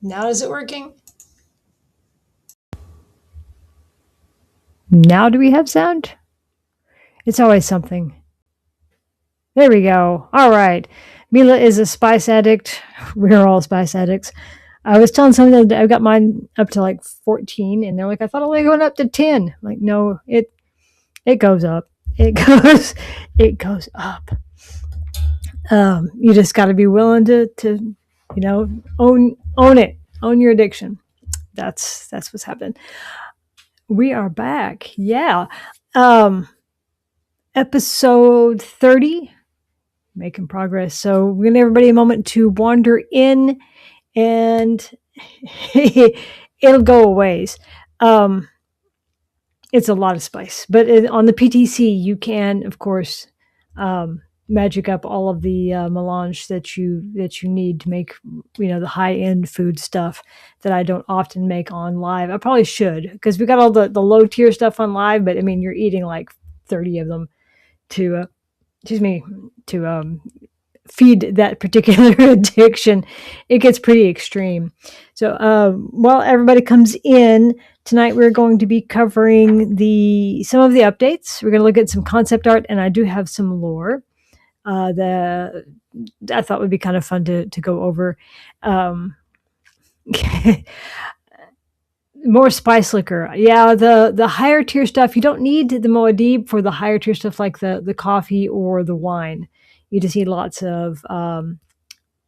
Now is it working? Now do we have sound? It's always something. There we go. All right. Mila is a spice addict. We're all spice addicts. I was telling someone that I've got mine up to like 14, and they're like, I thought it only went up to 10. I'm like, no, it goes up. It goes up. You just got to be willing to own it, own your addiction. That's what's happened. We are back. Yeah. Um, Episode 30, making progress. So we're going to give everybody a moment to wander in, and it'll go a ways. It's a lot of spice, but on the PTC, you can, of course, magic up all of the melange that you need to make, the high end food stuff that I don't often make on live. I probably should, because we got all the low tier stuff on live, but I mean, you're eating like 30 of them to feed that particular addiction. It gets pretty extreme. So while everybody comes in tonight, we're going to be covering some of the updates. We're going to look at some concept art, and I do have some lore that I thought would be kind of fun to go over. More spice liquor. Yeah, the higher tier stuff, you don't need the Moadib for the higher tier stuff like the coffee or the wine. You just need lots of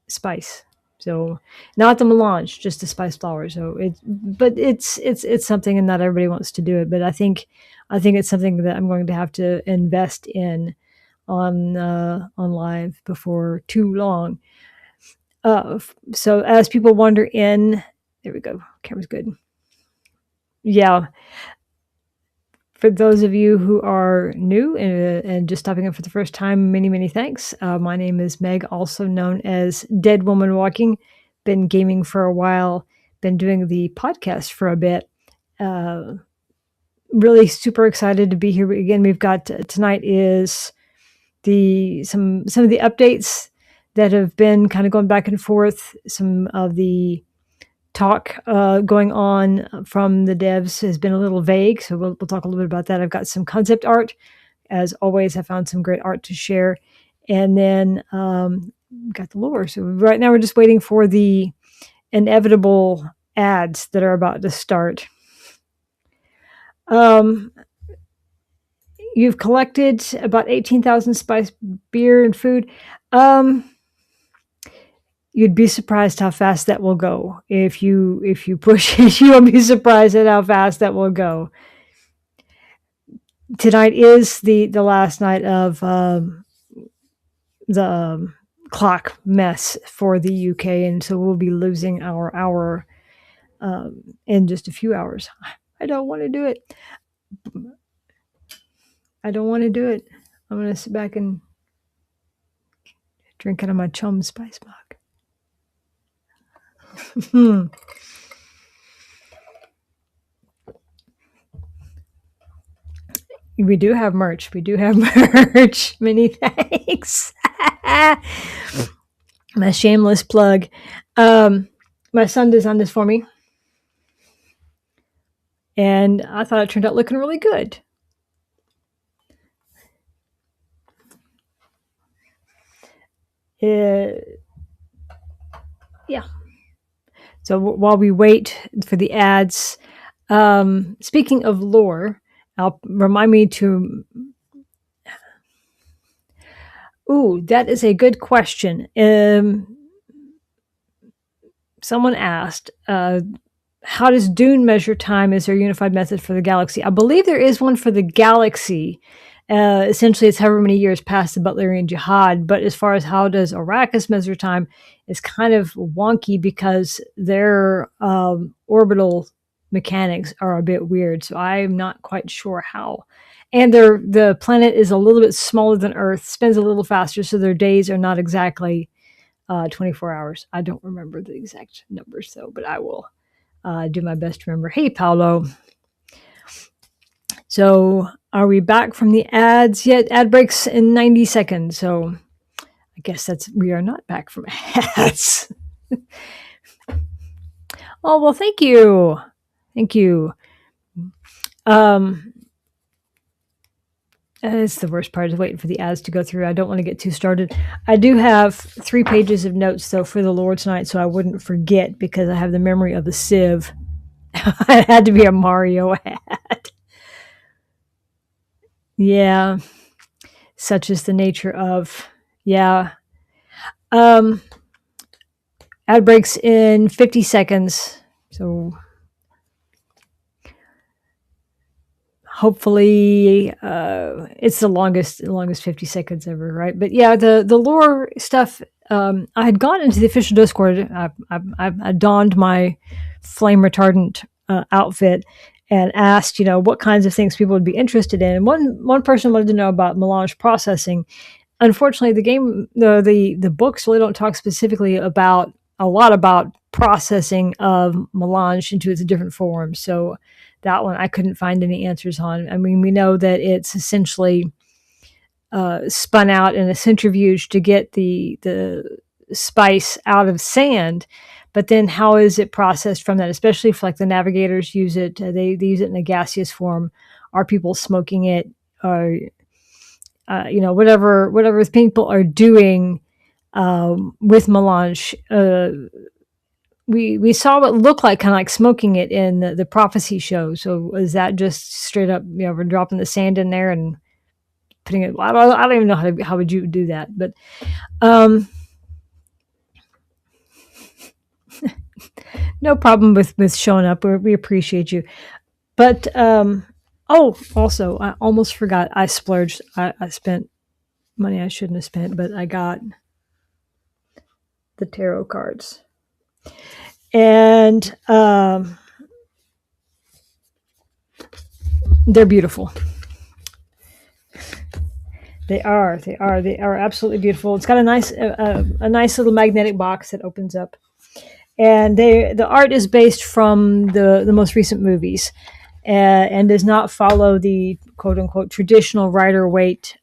spice. So not the melange, just the spice flower. So it's something, and not everybody wants to do it. But I think it's something that I'm going to have to invest in on live before too long. So as people wander in, there we go. Camera's good. Yeah. For those of you who are new and just stopping in for the first time, many, many thanks. My name is Meg, also known as Dead Woman Walking. Been gaming for a while, been doing the podcast for a bit. Really super excited to be here again. We've got tonight is some of the updates that have been kind of going back and forth. Some of the talk going on from the devs has been a little vague, so we'll talk a little bit about that. I've got some concept art. As always, I found some great art to share. And then got the lore. So right now we're just waiting for the inevitable ads that are about to start. You've collected about 18,000 spice beer and food. You'd be surprised how fast that will go. If you push it, you'll be surprised at how fast that will go. Tonight is the last night of the clock mess for the UK, and so we'll be losing our hour in just a few hours. I don't want to do it. I'm going to sit back and drink out of my chum spice mug. We do have merch. Many thanks. My shameless plug. My son designed this for me, and I thought it turned out looking really good. Yeah. So while we wait for the ads, speaking of lore, remind me to. Ooh, that is a good question. Someone asked, how does Dune measure time? Is there a unified method for the galaxy? I believe there is one for the galaxy. Essentially, it's however many years past the Butlerian Jihad. But as far as how does Arrakis measure time, it's kind of wonky because their orbital mechanics are a bit weird. So I'm not quite sure how. And the planet is a little bit smaller than Earth, spins a little faster, so their days are not exactly 24 hours. I don't remember the exact numbers, though, but I will do my best to remember. Hey, Paolo. So are we back from the ads yet? Ad breaks in 90 seconds. So I guess we are not back from ads. Oh, well, thank you. Thank you. Um, it's the worst part is waiting for the ads to go through. I don't want to get too started. I do have 3 pages of notes, though, for the Lord tonight, so I wouldn't forget because I have the memory of the sieve. It had to be a Mario ad. Yeah, such is the nature of, yeah. Um, Ad breaks in 50 seconds. So hopefully it's the longest 50 seconds ever, right? But yeah, the lore stuff, I had gone into the official Discord. I donned my flame retardant outfit and asked, what kinds of things people would be interested in. And one person wanted to know about melange processing. Unfortunately, the books really don't talk specifically about a lot about processing of melange into its different forms. So that one I couldn't find any answers on. I mean, we know that it's essentially spun out in a centrifuge to get the spice out of sand. But then, how is it processed from that? Especially if like the navigators use it, they use it in a gaseous form. Are people smoking it? Or whatever people are doing with melange. We saw what looked like kind of like smoking it in the prophecy show. So is that just straight up, we're dropping the sand in there and putting it? I don't even know how would you do that, but no problem with showing up. We appreciate you. But also I almost forgot. I splurged. I spent money I shouldn't have spent, but I got the tarot cards. And they're beautiful. They are absolutely beautiful. It's got a nice little magnetic box that opens up, and the art is based from the most recent movies, and does not follow the quote unquote traditional Rider-Waite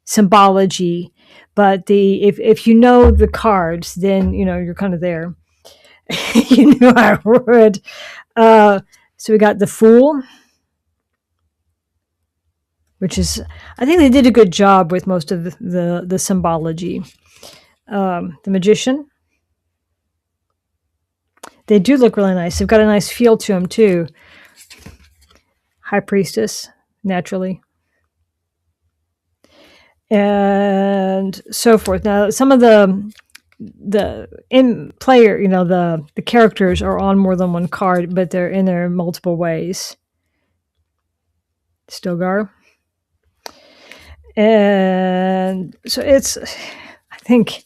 symbology. But if you know the cards, then you're kind of there. You knew I would. So we got the Fool, which is, I think they did a good job with most of the symbology. The Magician, they do look really nice. They've got a nice feel to them too. High Priestess, naturally, and so forth. Now, some of the in player, the characters are on more than one card, but they're in there in multiple ways. Stilgar. And so it's, I think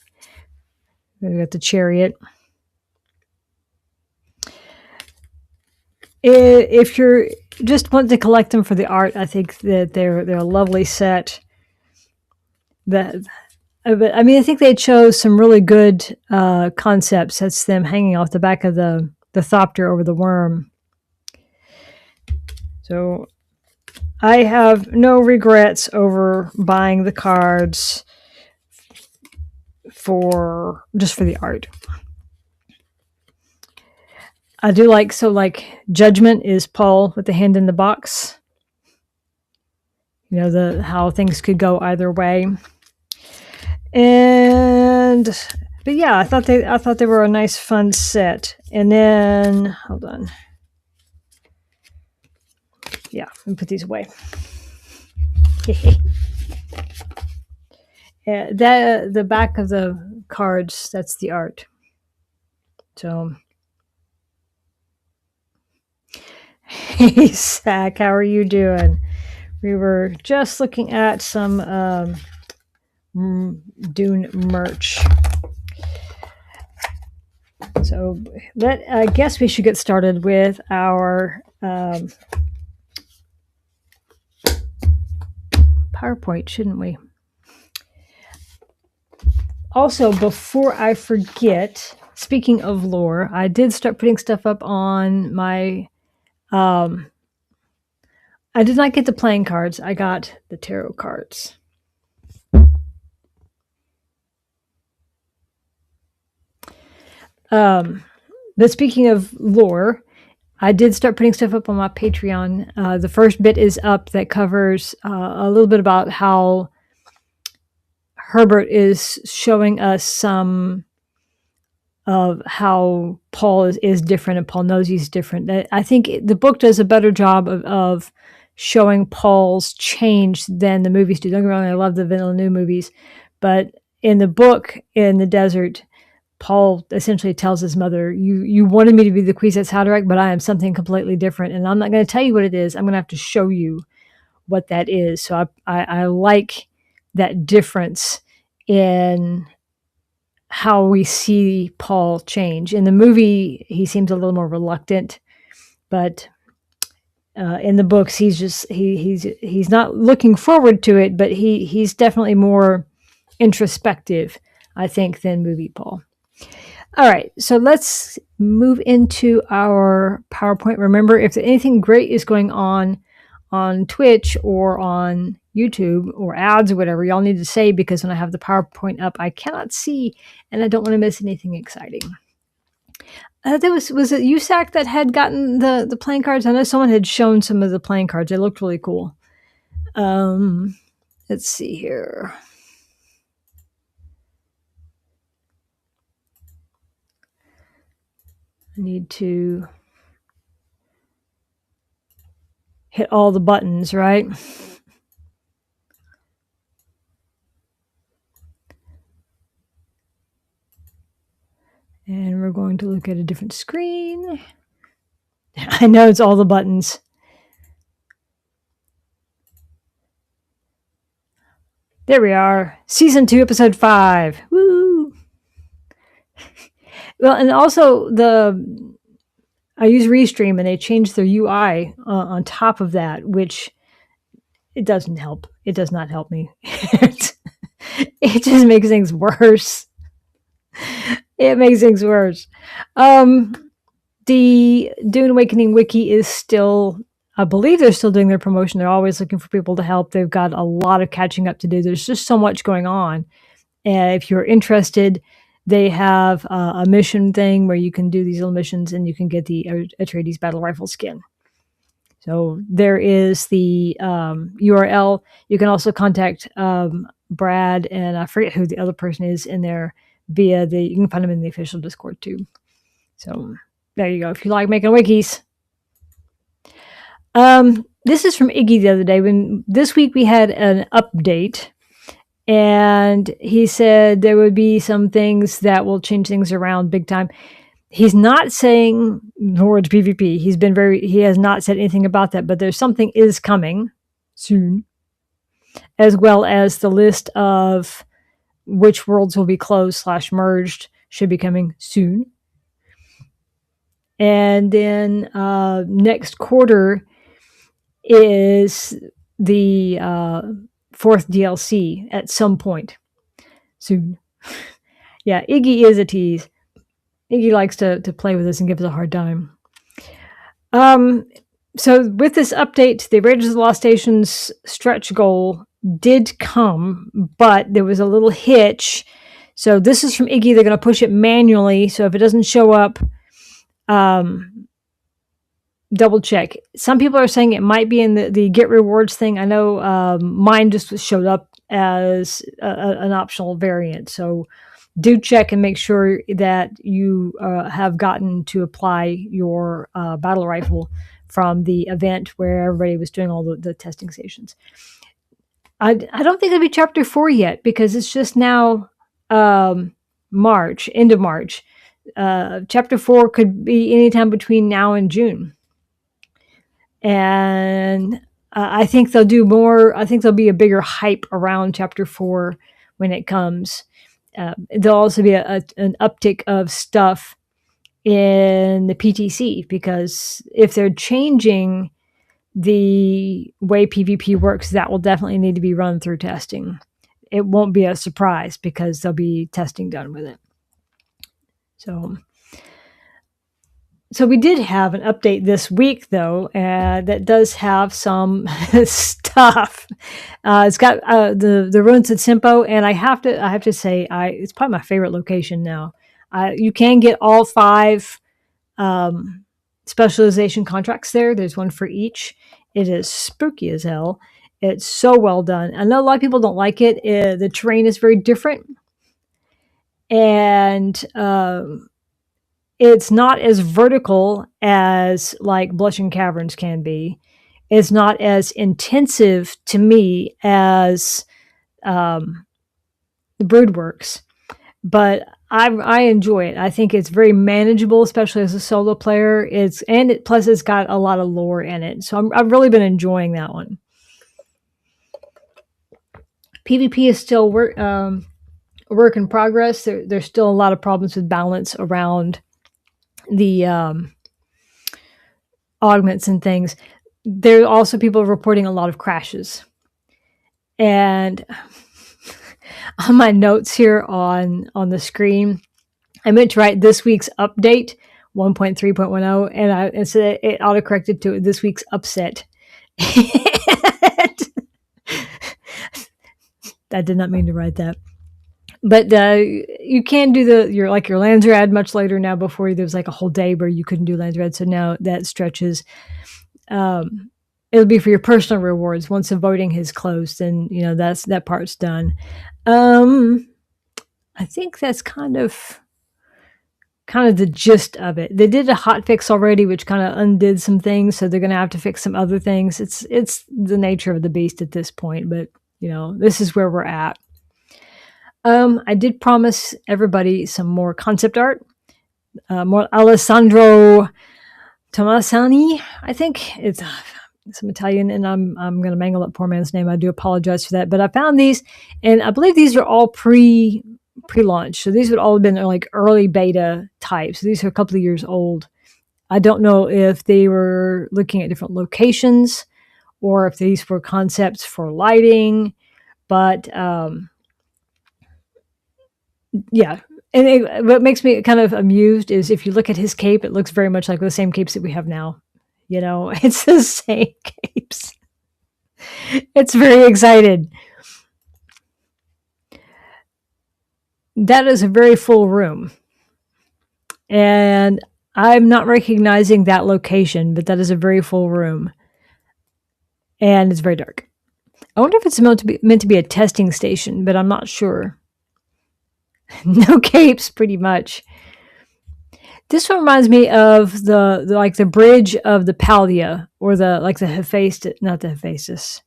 we got the Chariot. If you're just want to collect them for the art, I think that they're a lovely set. But I mean, I think they chose some really good concepts. That's them hanging off the back of the Thopter over the worm. So I have no regrets over buying the cards for the art. I do like Judgment is Paul with the hand in the box. The how things could go either way. But yeah, I thought they were a nice fun set. And then hold on. Yeah, let me put these away. The back of the cards, that's the art. So, hey, Zach, how are you doing? We were just looking at some Dune merch. So, I guess we should get started with our PowerPoint, shouldn't we? Also, before I forget, speaking of lore, I did start putting stuff up on my. I did not get the playing cards. I got the tarot cards. But speaking of lore, I did start putting stuff up on my Patreon. The first bit is up that covers a little bit about how Herbert is showing us some of how Paul is different and Paul knows he's different. I think the book does a better job of showing Paul's change than the movies do. Don't get me wrong, I love the Villeneuve movies, but in the book, in the desert, Paul essentially tells his mother, you wanted me to be the Kwisatz Haderach, but I am something completely different, and I'm not going to tell you what it is. I'm going to have to show you what that is. So I like that difference in how we see Paul change. In the movie, he seems a little more reluctant, but in the books, he's not looking forward to it, but he's definitely more introspective, I think, than movie Paul. All right, so let's move into our PowerPoint. Remember, if anything great is going on Twitch or on YouTube or ads or whatever, y'all need to say, because when I have the PowerPoint up, I cannot see and I don't want to miss anything exciting. Was it USAC that had gotten the playing cards? I know someone had shown some of the playing cards. They looked really cool. Let's see here. I need to hit all the buttons, right? And we're going to look at a different screen. I know it's all the buttons. There we are. Season 2, episode 5. Woo! Well, and also I use Restream and they changed their UI on top of that, which it doesn't help. It does not help me. It just makes things worse. It makes things worse. The Dune Awakening wiki is still, I believe they're still doing their promotion. They're always looking for people to help. They've got a lot of catching up to do. There's just so much going on. And if you're interested, they have a mission thing where you can do these little missions and you can get the Atreides battle rifle skin. So there is the URL. You can also contact Brad, and I forget who the other person is in there you can find them in the official Discord too. So there you go. If you like making wikis. This is from Iggy the other day. This week we had an update, and he said there would be some things that will change things around big time. He's not saying towards PvP. He has not said anything about that, but there's something is coming soon, as well as the list of which worlds will be closed/merged should be coming soon. And then next quarter is the 4th DLC at some point soon. Yeah, Iggy is a tease. Iggy likes to play with us and give us a hard time. So with this update, the Raiders of the Lost Stations stretch goal did come, but there was a little hitch. So this is from Iggy. They're going to push it manually. So if it doesn't show up, double check. Some people are saying it might be in the get rewards thing. I know mine just showed up as an optional variant. So do check and make sure that you have gotten to apply your battle rifle from the event where everybody was doing all the testing stations. I don't think it'll be chapter 4 yet, because it's just now March, end of March. Chapter 4 could be anytime between now and June. And I think they'll do more. I think there'll be a bigger hype around chapter 4 when it comes. There'll also be an uptick of stuff in the PTC, because if they're changing the way PvP works, that will definitely need to be run through testing. It won't be a surprise because there'll be testing done with it. So we did have an update this week, though, that does have some stuff. It's got the ruins at Simpo, and I have to say, it's probably my favorite location now. You can get all 5 um, specialization contracts there. There's one for each. It is spooky as hell. It's so well done. I know a lot of people don't like it. The terrain is very different, and it's not as vertical as like Blushing Caverns can be. It's not as intensive to me as the Broodworks, but I enjoy it. I think it's very manageable, especially as a solo player. Plus it's got a lot of lore in it, so I've really been enjoying that one. PvP is still a work in progress. There's still a lot of problems with balance around the augments and things. There are also people reporting a lot of crashes, and on my notes here on the screen, I meant to write this week's update 1.3.10, and instead it autocorrected to this week's upset. I did not mean to write that. But you can do your lands are add much later now. Before there was like a whole day where you couldn't do lands red, so now that stretches. It'll be for your personal rewards. Once the voting has closed, then that part's done. I think that's kind of the gist of it. They did a hot fix already, which kind of undid some things, so they're going to have to fix some other things. It's the nature of the beast at this point, but this is where we're at. I did promise everybody some more concept art, more Alessandro Tomasani. I think it's some Italian, and I'm going to mangle that poor man's name. I do apologize for that, but I found these, and I believe these are all pre-launch. So these would all have been like early beta types. So these are a couple of years old. I don't know if they were looking at different locations or if these were concepts for lighting, but yeah. And what makes me kind of amused is if you look at his cape, it looks very much like the same capes that we have now. It's the same capes. It's very excited. That is a very full room. And I'm not recognizing that location, but that is a very full room. And it's very dark. I wonder if it's meant to be a testing station, but I'm not sure. No capes, pretty much. This one reminds me of the bridge of the Pallia, or the Hephaestus, not the Hephaestus,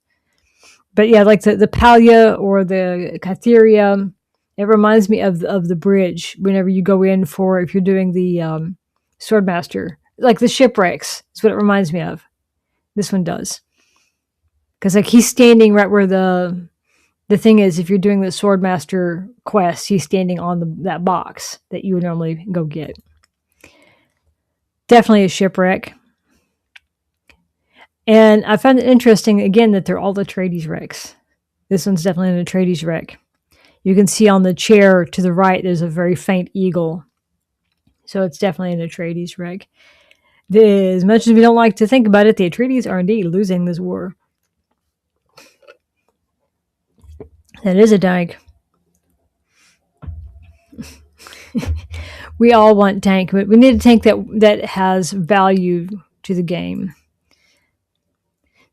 but yeah, like the Pallia or the Catheria. It reminds me of the bridge whenever you go in for, if you're doing the Swordmaster, like the shipwrecks. Is what it reminds me of. This one does, because like he's standing right where the thing is. If you're doing the Swordmaster quest, he's standing on that box that you would normally go get. Definitely a shipwreck. And I found it interesting, again, that they're all Atreides wrecks. This one's definitely an Atreides wreck. You can see on the chair to the right, there's a very faint eagle. So it's definitely an Atreides wreck. As much as we don't like to think about it, the Atreides are indeed losing this war. That is a tank. We all want tank, but we need a tank that has value to the game.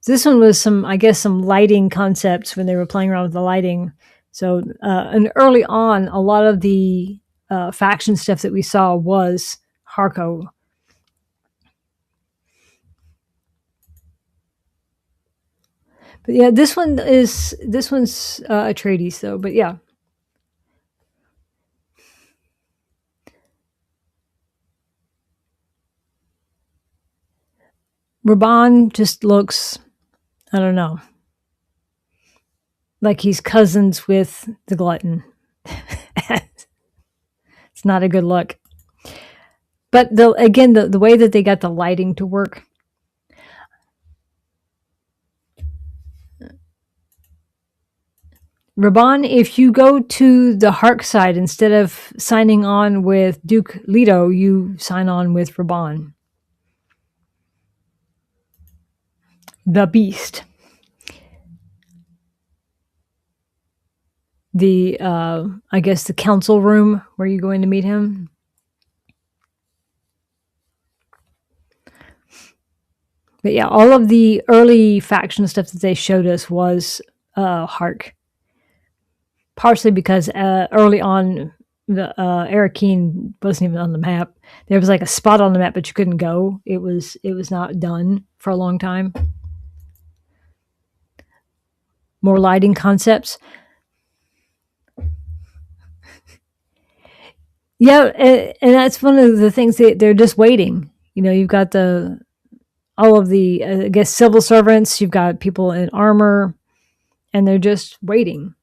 So this one was some lighting concepts when they were playing around with the lighting. So, and early on, a lot of the faction stuff that we saw was Harco. But yeah, this one's Atreides though. But yeah. Raban just looks, I don't know, like he's cousins with the glutton. It's not a good look. But the way that they got the lighting to work. Raban, if you go to the Hark side, instead of signing on with Duke Leto, you sign on with Raban. The Beast. The, the council room where you go in to meet him. But yeah, all of the early faction stuff that they showed us was Hark. Partially because early on, the Arakeen wasn't even on the map. There was like a spot on the map, but you couldn't go. It was not done for a long time. More lighting concepts. Yeah, and that's one of the things that they're just waiting. You've got all of the I guess civil servants. You've got people in armor, and they're just waiting.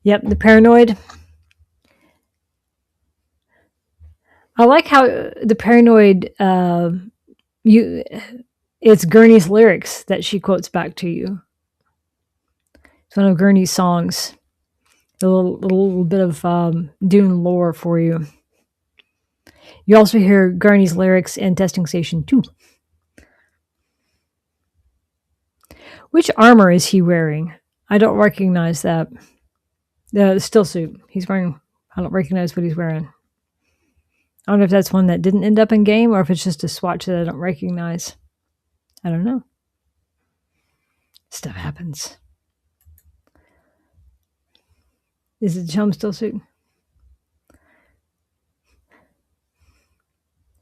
Yep, the paranoid. I like how the paranoid. It's Gurney's lyrics that she quotes back to you. It's one of Gurney's songs. A little bit of Dune lore for you. You also hear Gurney's lyrics in Testing Station 2. Which armor is he wearing? I don't recognize that. The still suit. He's wearing. I don't recognize what he's wearing. I don't know if that's one that didn't end up in game or if it's just a swatch that I don't recognize. I don't know. Stuff happens. Is it the Chum still suit?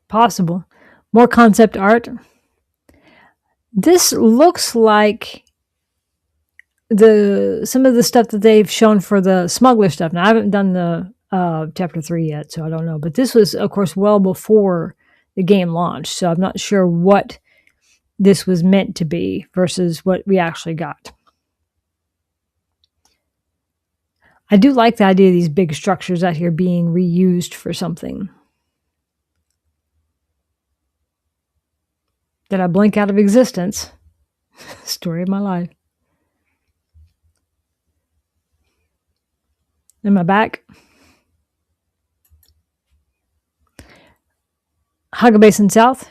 Possible. More concept art. This looks like some of the stuff that they've shown for the smuggler stuff. Now I haven't done the chapter 3 yet, so I don't know. But this was, of course, well before the game launched, so I'm not sure what this was meant to be versus what we actually got. I do like the idea of these big structures out here being reused for something. Did I blink out of existence? Story of my life. Am I back? Hugga Basin South.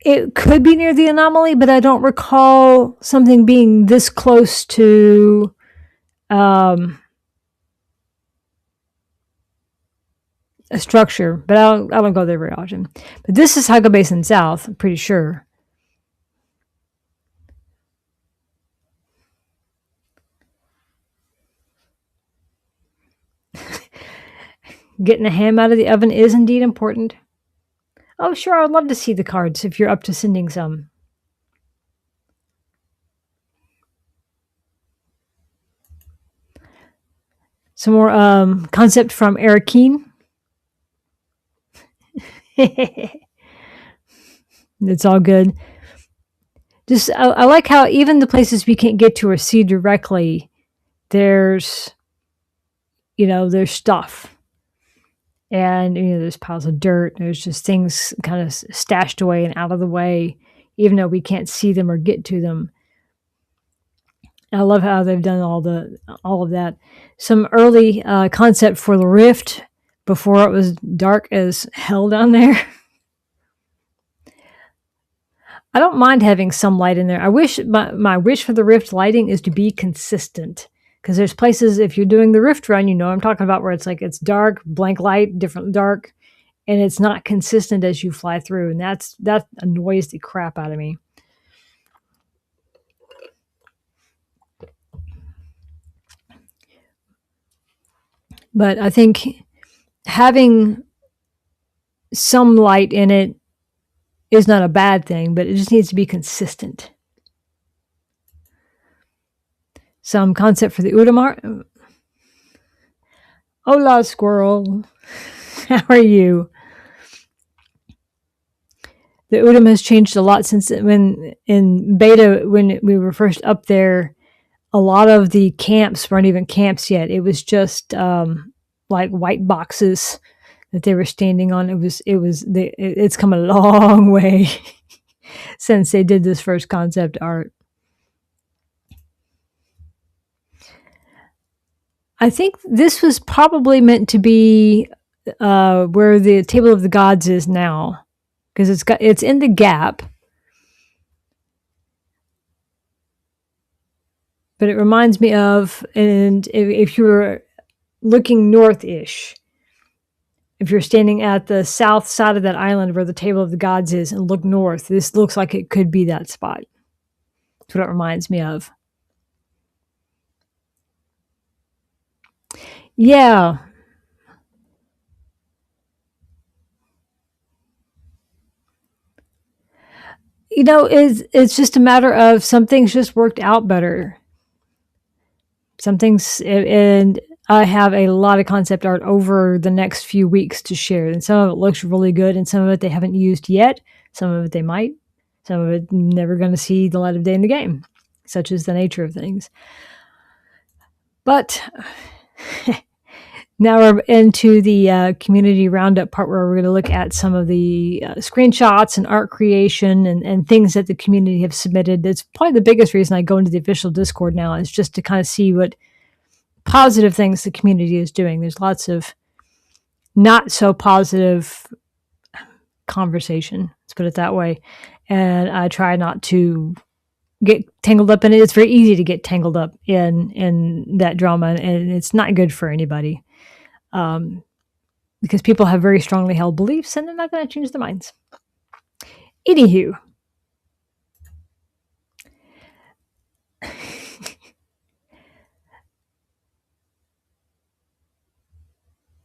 It could be near the anomaly, but I don't recall something being this close to a structure. But I don't go there very often. But this is Hugga Basin South, I'm pretty sure. Getting the ham out of the oven is indeed important. Oh, sure, I would love to see the cards if you're up to sending some. Some more concept from Arakeen. It's all good. Just I like how even the places we can't get to or see directly, there's stuff. And there's piles of dirt. There's just things kind of stashed away and out of the way, even though we can't see them or get to them. I love how they've done all of that. Some early concept for the rift before it was dark as hell down there. I don't mind having some light in there. I wish my wish for the rift lighting is to be consistent. Because there's places, if you're doing the rift run, I'm talking about, where it's like it's dark, blank light, different dark, and it's not consistent as you fly through, and that annoys the crap out of me. But I think having some light in it is not a bad thing, but it just needs to be consistent. Some concept for the Udamar. Hola, squirrel. How are you? The Udam has changed a lot since when in beta, when we were first up there, a lot of the camps weren't even camps yet. It was just like white boxes that they were standing on. It's come a long way since they did this first concept art. I think this was probably meant to be where the Table of the Gods is now, because it's in the gap. But it reminds me of, and if you were looking north-ish, if you're standing at the south side of that island where the Table of the Gods is and look north, this looks like it could be that spot. That's what it reminds me of. Yeah. It's just a matter of some things just worked out better. Some things, and I have a lot of concept art over the next few weeks to share. And some of it looks really good, and some of it they haven't used yet. Some of it they might. Some of it never going to see the light of day in the game, such is the nature of things. But now we're into the community roundup part where we're going to look at some of the screenshots and art creation and things that the community have submitted. That's probably the biggest reason I go into the official Discord now, is just to kind of see what positive things the community is doing. There's lots of not so positive conversation, let's put it that way. And I try not to get tangled up in it. It's very easy to get tangled up in that drama, and it's not good for anybody. Because people have very strongly held beliefs and they're not going to change their minds. Anywho.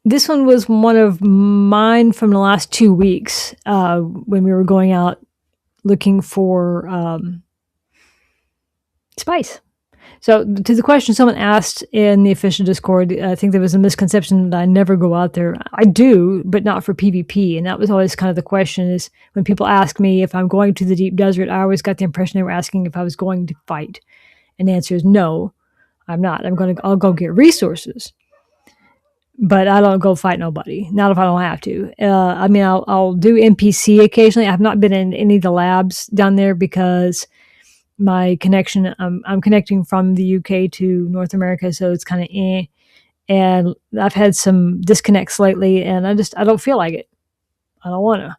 This one was one of mine from the last 2 weeks when we were going out looking for spice. So to the question someone asked in the official Discord, I think there was a misconception that I never go out there. I do, but not for PvP. And that was always kind of the question, is when people ask me if I'm going to the deep desert, I always got the impression they were asking if I was going to fight. And the answer is no, I'm not. I'll go get resources. But I don't go fight nobody. Not if I don't have to. I'll do NPC occasionally. I've not been in any of the labs down there because my connection, I'm connecting from the UK to North America, so it's kind of and I've had some disconnects lately, and I don't feel like it. I don't want to,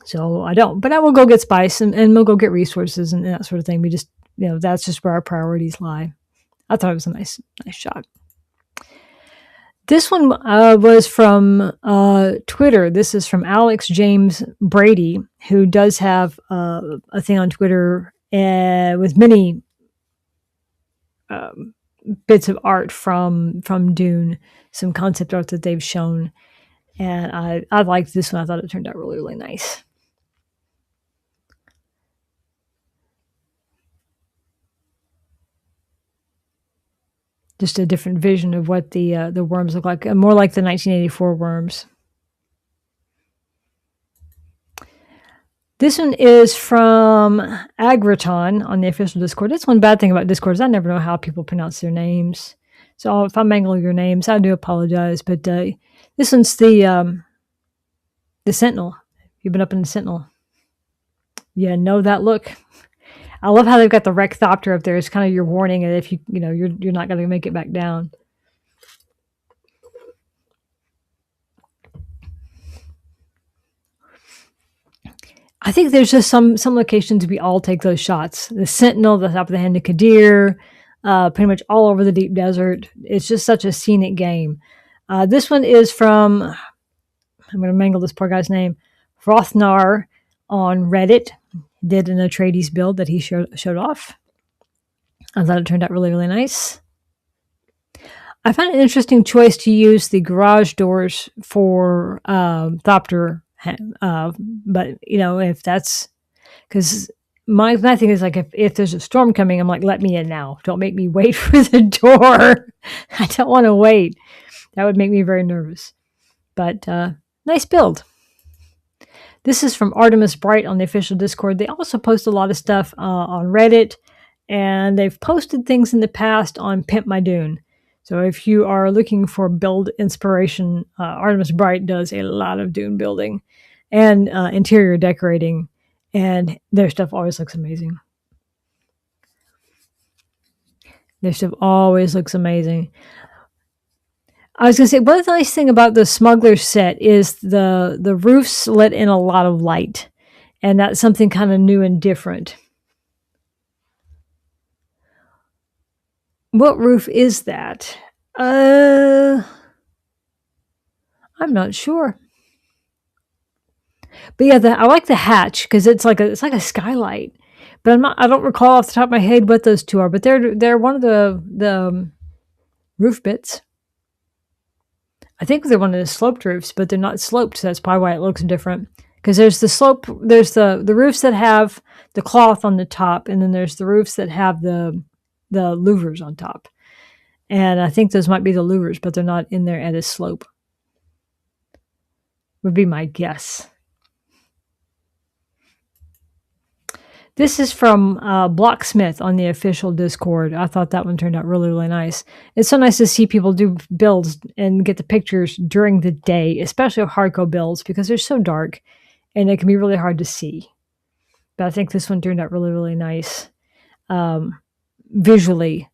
so I don't. But I will go get spice and we'll go get resources and that sort of thing. We just, that's just where our priorities lie. I thought it was a nice shot. This one was from Twitter. This is from Alex James Brady, who does have a thing on Twitter with many bits of art from Dune, some concept art that they've shown. And I liked this one. I thought it turned out really, really nice. Just a different vision of what the worms look like, more like the 1984 worms. This one is from Agriton on the official Discord. That's one bad thing about Discord is I never know how people pronounce their names. So if I mangle your names, I do apologize. But this one's the Sentinel. You've been up in the Sentinel. Yeah, know that look. I love how they've got the Recthopter up there. It's kind of your warning that if you're not going to make it back down. I think there's just some locations we all take those shots. The Sentinel, the top of the Hand of Kadir, pretty much all over the deep desert. It's just such a scenic game. This one is from, I'm going to mangle this poor guy's name, Rothnar on Reddit. Did an Atreides build that he showed off. I thought it turned out really, really nice. I found an interesting choice to use the garage doors for Thopter. But if that's because my thing is like if there's a storm coming, I'm like, let me in now. Don't make me wait for the door. I don't want to wait. That would make me very nervous. But nice build. This is from Artemis Bright on the official Discord. They also post a lot of stuff on Reddit, and they've posted things in the past on Pimp My Dune. So if you are looking for build inspiration, Artemis Bright does a lot of Dune building and interior decorating, and their stuff always looks amazing. Their stuff always looks amazing. I was going to say, one of the nice thing about the Smuggler set is the roofs let in a lot of light, and that's something kind of new and different. What roof is that? I'm not sure. But yeah, I like the hatch because it's like a skylight. But I don't recall off the top of my head what those two are. But they're one of the roof bits. I think they're one of the sloped roofs, but they're not sloped. So that's probably why it looks different. Because there's the slope, there's the roofs that have the cloth on the top, and then there's the roofs that have the louvers on top. And I think those might be the louvers, but they're not in there at a slope. Would be my guess. This is from Blocksmith on the official Discord. I thought that one turned out really, really nice. It's so nice to see people do builds and get the pictures during the day, especially hardcore builds, because they're so dark and it can be really hard to see. But I think this one turned out really, really nice visually.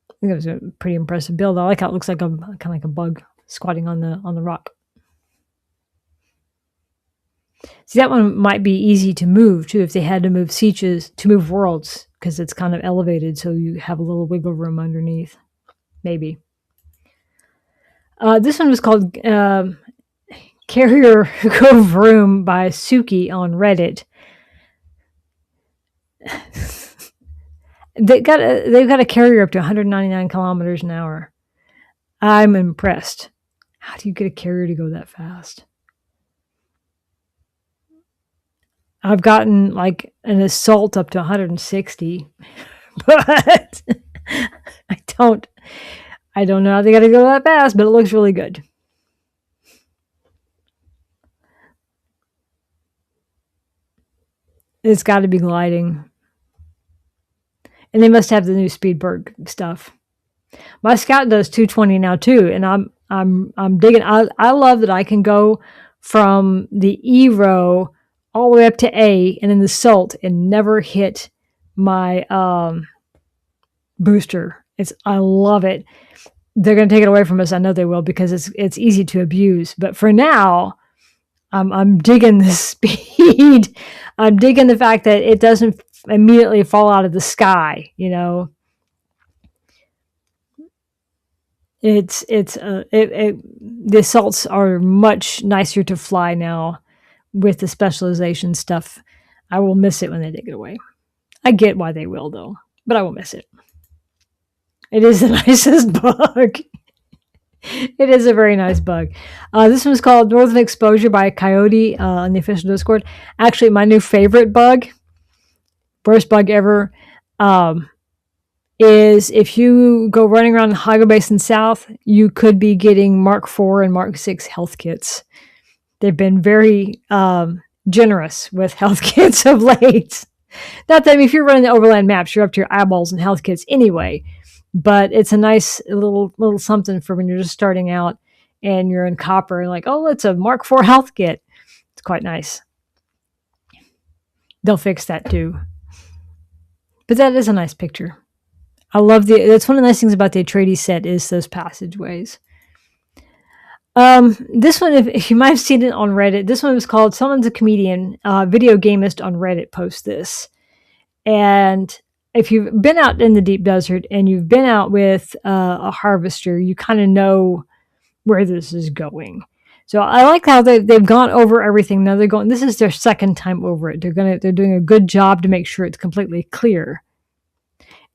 I think it was a pretty impressive build. I like how it looks like a kind of like a bug squatting on the rock. See, that one might be easy to move too if they had to move sieges to move worlds because it's kind of elevated, so you have a little wiggle room underneath. Maybe. This one was called Carrier Cove Room by Suki on Reddit. They've got a carrier up to 199 kilometers an hour. I'm impressed. How do you get a carrier to go that fast? I've gotten like an assault up to 160, but I don't know how they got to go that fast, but it looks really good. It's got to be gliding, and they must have the new Speedberg stuff. My Scout does 220 now too, and I'm digging. I love that I can go from the E row all the way up to A and in the Salt and never hit my booster. I love it. They're going to take it away from us. I know they will because it's easy to abuse. But for now, I'm digging the speed. I'm digging the fact that it doesn't immediately fall out of the sky. You know, the assaults are much nicer to fly now with the specialization stuff. I will miss it when they take it away. I get why they will though, but I will miss it. It is the nicest bug. It is a very nice bug. This one's called Northern Exposure by Coyote on the official Discord. Actually, my new favorite bug, worst bug ever, is if you go running around Hago Basin South, you could be getting Mark IV and Mark VI health kits. They've been very generous with health kits of late. Not that if you're running the overland maps, you're up to your eyeballs in health kits anyway. But it's a nice little something for when you're just starting out and you're in copper and like, oh, it's a Mark IV health kit. It's quite nice. They'll fix that too. But that is a nice picture. I love that's one of the nice things about the Atreides set is those passageways. This one, if you might have seen it on Reddit, this one was called Someone's a Comedian, Video Gamist on Reddit post this. And if you've been out in the deep desert and you've been out with a harvester, you kind of know where this is going. So I like how they've gone over everything. Now this is their second time over it. They're doing a good job to make sure it's completely clear.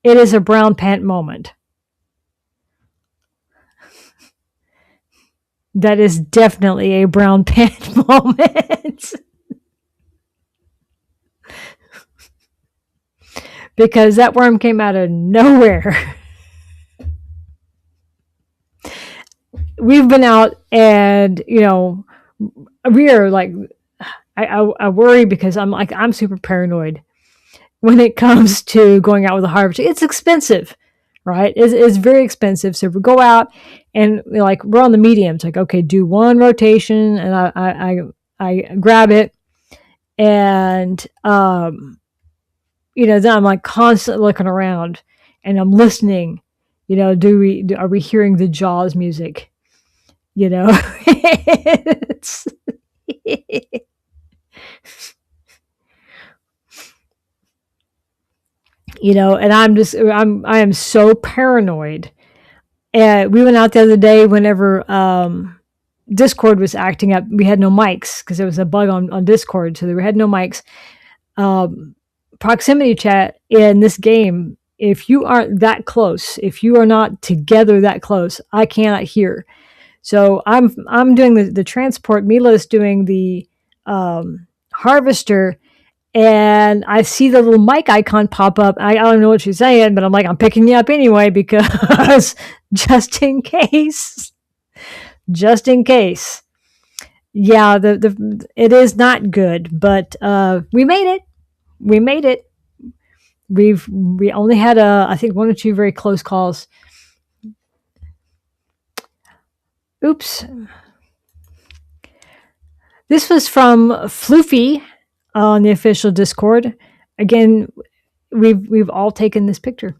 It is a brown pant moment. That is definitely a brown pant moment. Because that worm came out of nowhere. We've been out and, we are like, I worry because I'm super paranoid when it comes to going out with a harvester. It's expensive, right? It's very expensive. So if we go out and we're on the medium, it's like, okay, do one rotation and I grab it and, then I'm like constantly looking around and I'm listening, are we hearing the Jaws music? It's and I am so paranoid. And we went out the other day whenever Discord was acting up. We had no mics because there was a bug on Discord, so we had no mics. Proximity chat in this game, if you aren't that close, if you are not together that close, I cannot hear. So I'm doing the transport. Mila's doing the harvester, and I see the little mic icon pop up. I don't know what she's saying, but I'm like, I'm picking you up anyway because just in case, just in case. Yeah, it is not good, but we made it. We made it. We only had I think one or two very close calls. Oops. This was from Floofy on the official Discord. Again, we've all taken this picture.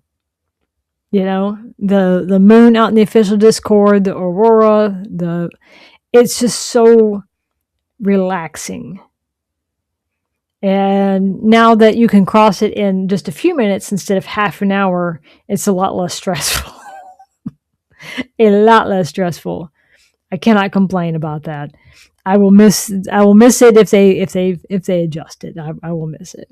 You know, the moon out in the official Discord, the aurora, it's just so relaxing. And now that you can cross it in just a few minutes instead of half an hour, it's a lot less stressful. A lot less stressful. I cannot complain about that. I will miss it if they adjust it. I will miss it.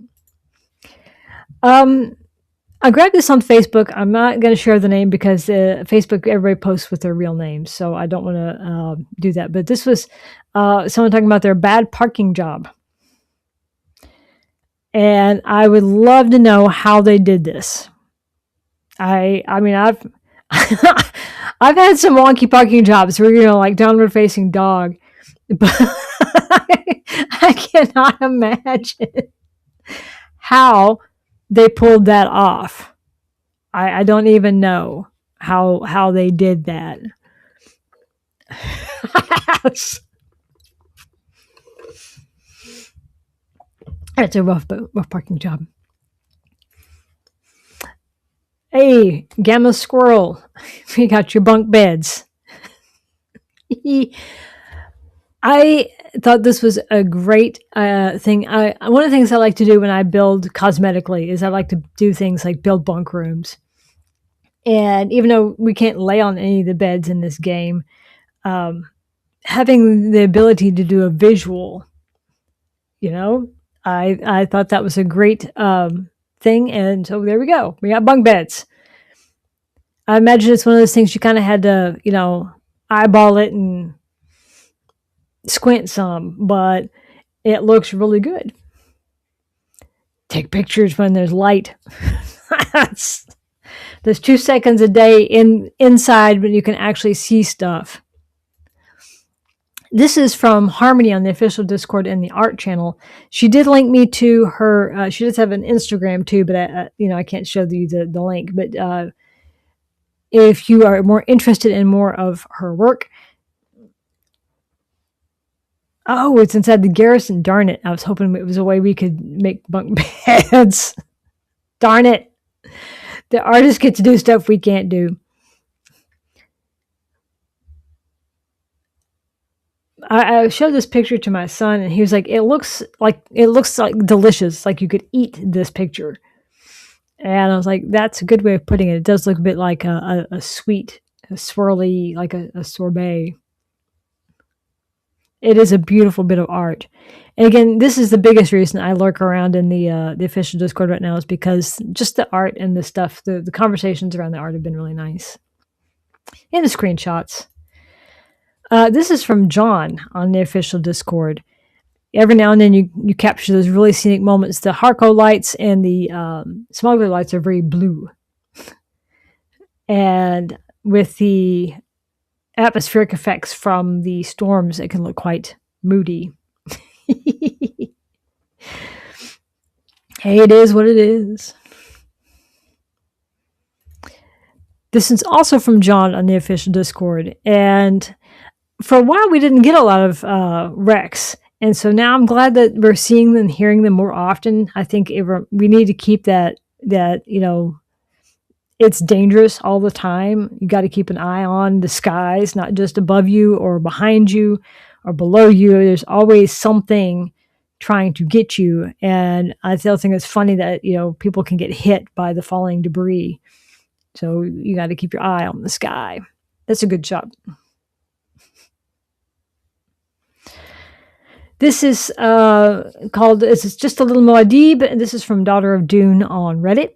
I grabbed this on Facebook. I'm not going to share the name because Facebook, everybody posts with their real names, so I don't want to do that. But this was someone talking about their bad parking job. And I would love to know how they did this. I mean, I've I've had some wonky parking jobs where, like downward facing dog, but I cannot imagine how they pulled that off. I don't even know how they did that. It's a rough parking job. Hey, Gamma Squirrel, we got your bunk beds. I thought this was a great thing. One of the things I like to do when I build cosmetically is I like to do things like build bunk rooms. And even though we can't lay on any of the beds in this game, having the ability to do a visual, I thought that was a great thing. And so there we go. We got bunk beds. I imagine it's one of those things you kind of had to, eyeball it and squint some, but it looks really good. Take pictures when there's light. There's 2 seconds a day inside when you can actually see stuff. This is from Harmony on the official Discord and the art channel. She did link me to her. She does have an Instagram too, but I can't show you the link. But if you are more interested in more of her work, oh, it's inside the garrison. Darn it! I was hoping it was a way we could make bunk beds. Darn it! The artists get to do stuff we can't do. I showed this picture to my son, and he was like, "It looks like delicious. Like you could eat this picture." And I was like, "That's a good way of putting it. It does look a bit like a sweet, a swirly, like a sorbet." It is a beautiful bit of art. And again, this is the biggest reason I lurk around in the official Discord right now, is because just the art and the stuff, the conversations around the art have been really nice. And the screenshots. This is from John on the official Discord. Every now and then you capture those really scenic moments. The Harco lights and the smuggler lights are very blue. And with the atmospheric effects from the storms, it can look quite moody. Hey, it is what it is. This is also from John on the official Discord. And for a while, we didn't get a lot of wrecks. And so now I'm glad that we're seeing them, hearing them more often. I think we need to keep that it's dangerous all the time. You got to keep an eye on the skies, not just above you or behind you or below you. There's always something trying to get you. And I still think it's funny that, people can get hit by the falling debris. So you got to keep your eye on the sky. That's a good shot. This is called, this is just a little Muad'Dib, and this is from Daughter of Dune on Reddit.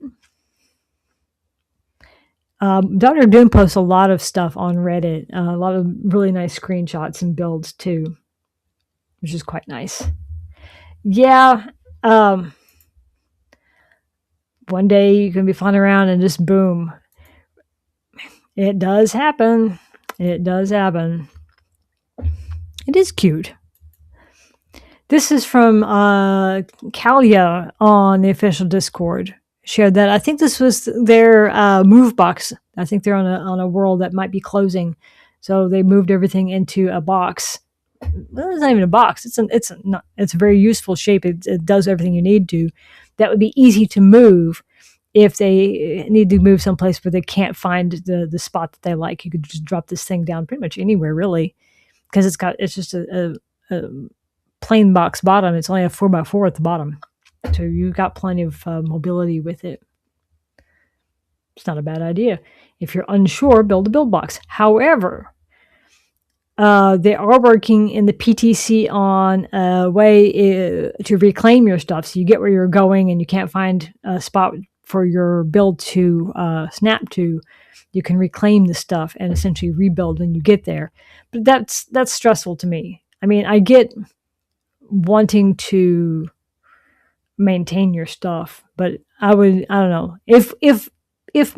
Daughter of Dune posts a lot of stuff on Reddit, a lot of really nice screenshots and builds too, which is quite nice. Yeah, one day you can be flying around and just boom. It does happen. It does happen. It is cute. This is from Kalia on the official Discord. Shared that. I think this was their move box. I think they're on a world that might be closing, so they moved everything into a box. Well, it's not even a box. It's a very useful shape. It does everything you need to. That would be easy to move if they need to move someplace where they can't find the spot that they like. You could just drop this thing down pretty much anywhere, really, because it's just a plain box bottom. It's only a 4x4 at the bottom, so you've got plenty of mobility with it. It's not a bad idea. If you're unsure, build a build box. However, they are working in the PTC on a way to reclaim your stuff, so you get where you're going and you can't find a spot for your build to snap to. You can reclaim the stuff and essentially rebuild when you get there. But that's stressful to me. I mean, I get wanting to maintain your stuff, but I don't know. If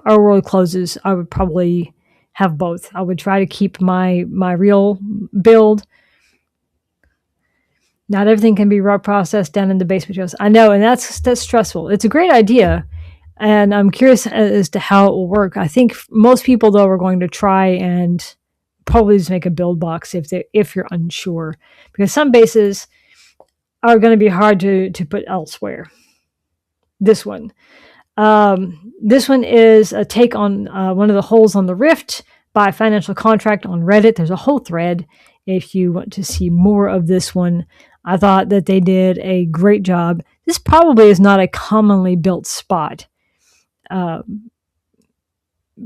our world closes, I would probably have both. I would try to keep my real build. Not everything can be raw processed down in the base materials. I know, and that's stressful. It's a great idea, and I'm curious as to how it will work. I think most people, though, are going to try and probably just make a build box if you're unsure, because some bases are going to be hard to put elsewhere. This one is a take on one of the holes on the rift by Financial Contract on Reddit. There's a whole thread if you want to see more of this one. I thought that they did a great job. This probably is not a commonly built spot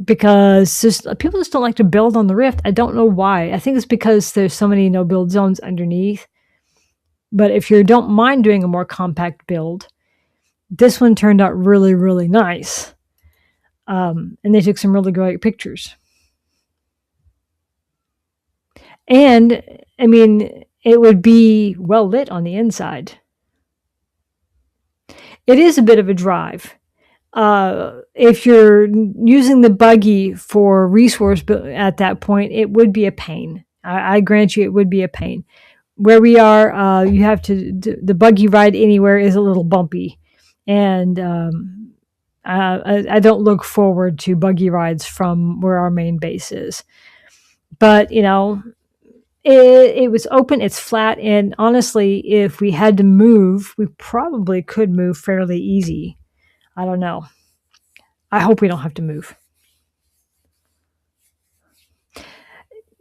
because people just don't like to build on the rift. I don't know why. I think it's because there's so many no build zones underneath. But if you don't mind doing a more compact build, this one turned out really, really nice. And they took some really great pictures. And, I mean, it would be well lit on the inside. It is a bit of a drive. If you're using the buggy for resource at that point, it would be a pain. I grant you it would be a pain. Where we are, you have to, the buggy ride anywhere is a little bumpy. And I don't look forward to buggy rides from where our main base is. But, you know, it was open, it's flat, and honestly, if we had to move, we probably could move fairly easy. I don't know. I hope we don't have to move.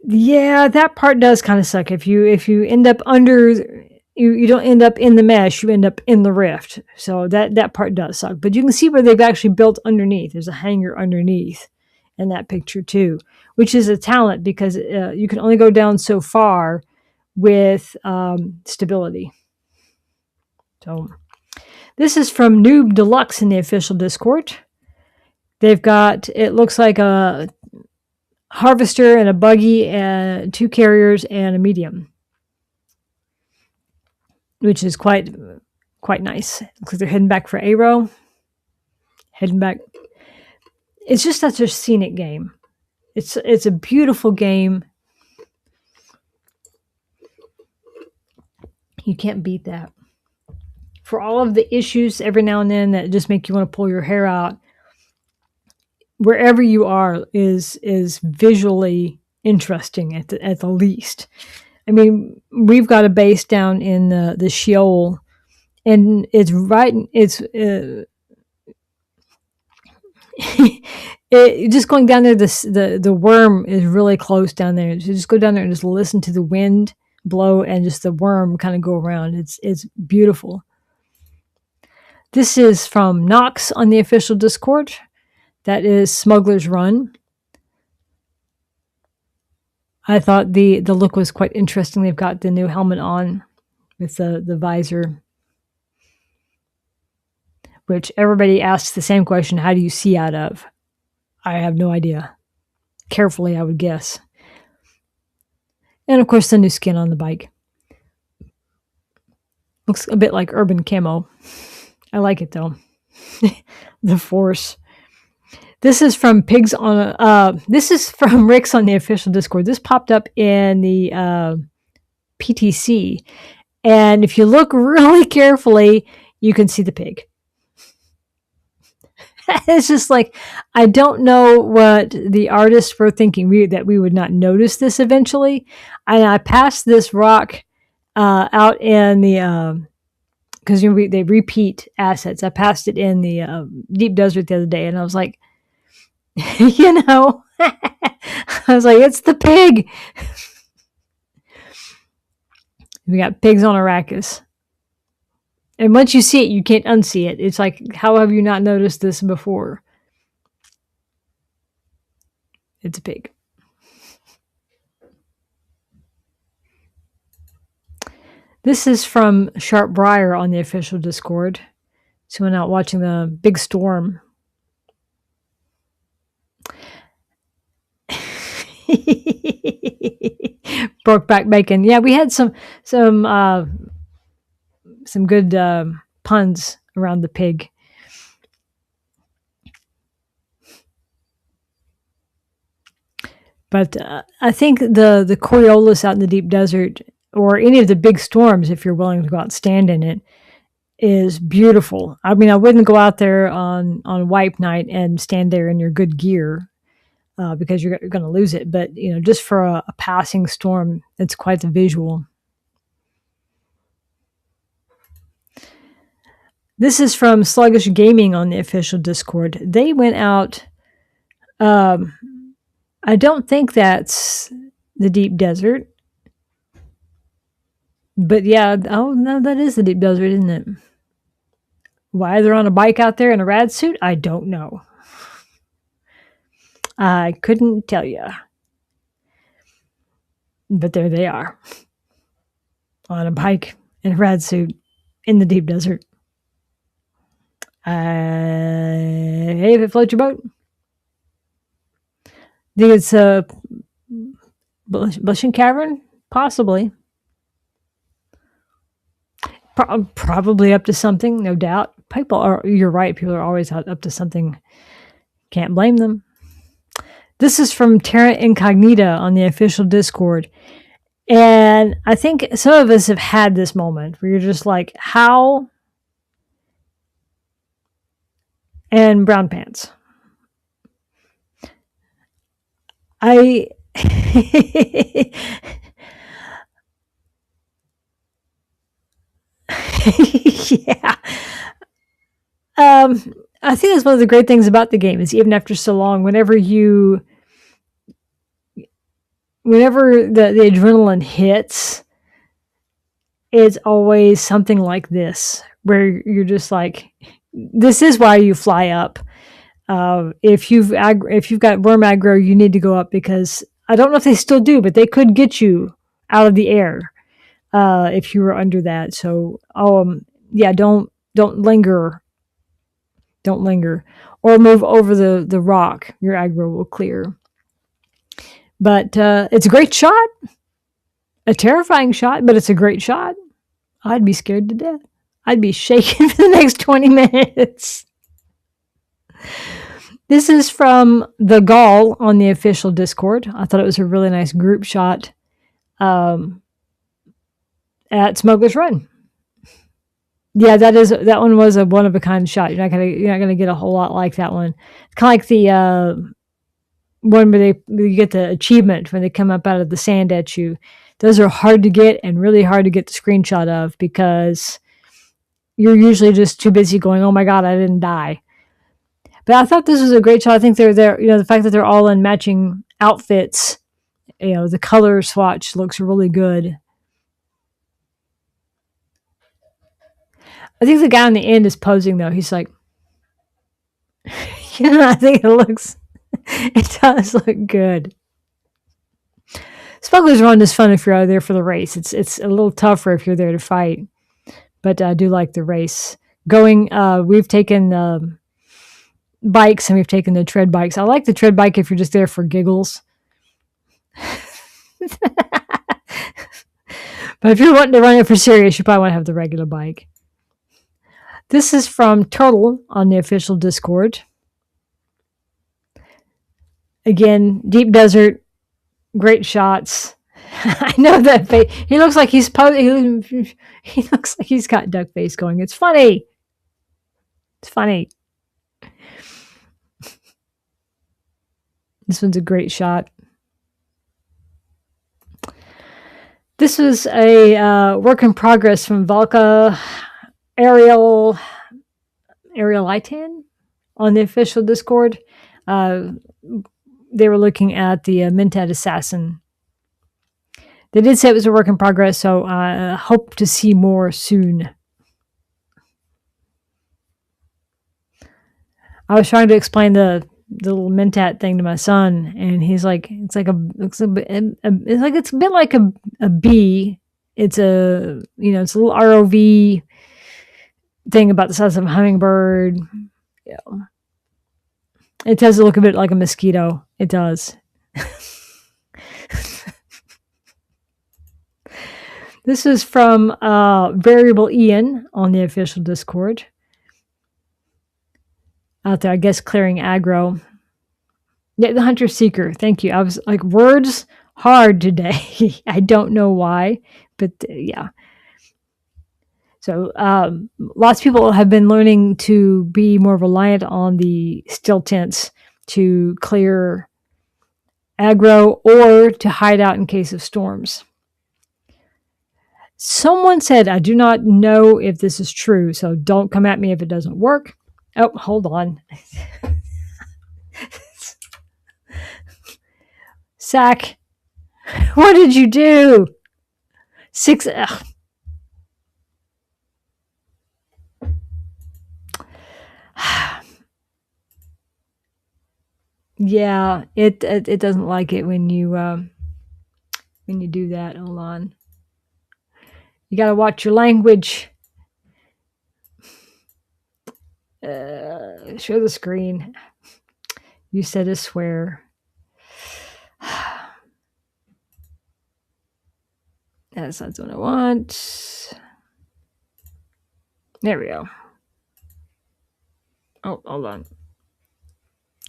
Yeah, that part does kind of suck. If you end up under, you don't end up in the mesh, you end up in the rift. So that part does suck. But you can see where they've actually built underneath. There's a hangar underneath in that picture too, which is a talent because you can only go down so far with stability. So this is from Noob Deluxe in the official Discord. They've got, it looks like a harvester and a buggy and 2 carriers and a medium, which is quite nice. Looks like they're heading back for Aero. Heading back. It's just such a scenic game. It's a beautiful game. You can't beat that. For all of the issues every now and then that just make you want to pull your hair out, wherever you are is visually interesting at the least. I mean, we've got a base down in the Sheol, and it's right. It's just going down there. The worm is really close down there. So just go down there and just listen to the wind blow and just the worm kind of go around. It's beautiful. This is from Nox on the official Discord. That is Smuggler's Run. I thought the look was quite interesting. They've got the new helmet on, with the visor, which everybody asks the same question: how do you see out of? I have no idea. Carefully, I would guess. And of course, the new skin on the bike looks a bit like urban camo. I like it though. The force. This is from Pigs on a. This is from Rick's on the official Discord. This popped up in the PTC, and if you look really carefully, you can see the pig. It's just like, I don't know what the artists were thinking, that we would not notice this eventually. And I passed this rock out in the because they repeat assets. I passed it in the deep desert the other day, and I was like, I was like, it's the pig. We got pigs on Arrakis. And once you see it, you can't unsee it. It's like, how have you not noticed this before? It's a pig. This is from Sharp Briar on the official Discord. She went out watching the big storm. Brokeback bacon. Yeah, we had some good puns around the pig. But I think the Coriolis out in the deep desert, or any of the big storms, if you're willing to go out and stand in it, is beautiful. I mean, I wouldn't go out there on wipe night and stand there in your good gear because you're going to lose it. But just for a passing storm, it's quite the visual. This is from Sluggish Gaming on the official Discord. They went out. I don't think that's the deep desert. But yeah, oh no, that is the deep desert, isn't it? Why they're on a bike out there in a rad suit, I don't know. I couldn't tell you. But there they are. On a bike in a rad suit in the deep desert. Hey, if it floats your boat. Think it's a Blushing Cavern? Possibly. Probably up to something, no doubt. You're right, people are always up to something. Can't blame them. This is from Terra Incognita on the official Discord. And I think some of us have had this moment where you're just like, how? And brown pants. Yeah. I think that's one of the great things about the game is even after so long, whenever the adrenaline hits, it's always something like this, where you're just like, this is why you fly up. If you've got worm aggro, you need to go up, because I don't know if they still do, but they could get you out of the air if you were under that. So, yeah, don't linger. Don't linger, or move over the rock. Your aggro will clear. But it's a great shot, a terrifying shot, but it's a great shot. I'd be scared to death. I'd be shaking for the next 20 minutes. This is from the Gall on the official Discord. I thought it was a really nice group shot at Smuggler's Run. Yeah, that one was a one of a kind shot. You're not gonna get a whole lot like that one. It's kind of like the one where you get the achievement when they come up out of the sand at you. Those are hard to get and really hard to get the screenshot of, because you're usually just too busy going, "Oh my god, I didn't die." But I thought this was a great shot. I think they're there. The fact that they're all in matching outfits, the color swatch looks really good. I think the guy on the end is posing though. He's like, I think it does look good. Smugglers Run is fun if you're out there for the race. It's a little tougher if you're there to fight, but I do like the race. We've taken bikes and we've taken the tread bikes. I like the tread bike if you're just there for giggles. But if you're wanting to run it for serious, you probably want to have the regular bike. This is from Turtle on the official Discord. Again, deep desert, great shots. I know that face. He looks like he looks like he's got duck face going. It's funny. It's funny. This one's a great shot. This was a work in progress from Valka Ariel Itan on the official Discord. They were looking at the Mentat Assassin. They did say it was a work in progress, so I hope to see more soon. I was trying to explain the little Mentat thing to my son, and he's like, it's a bit like a bee. It's a it's a little ROV thing about the size of a hummingbird. Yeah. It does look a bit like a mosquito. It does. This is from Variable Ian on the official Discord. Out there, I guess, clearing aggro. Yeah, the Hunter Seeker. Thank you. I was like, words hard today. I don't know why, but yeah. So lots of people have been learning to be more reliant on the still tents to clear aggro or to hide out in case of storms. Someone said, I do not know if this is true, so don't come at me if it doesn't work. Oh, hold on. Sack, what did you do? Yeah, it doesn't like it when you do that. Hold on. You got to watch your language. Show the screen. You said a swear. That's not what I want. There we go. Oh, hold on.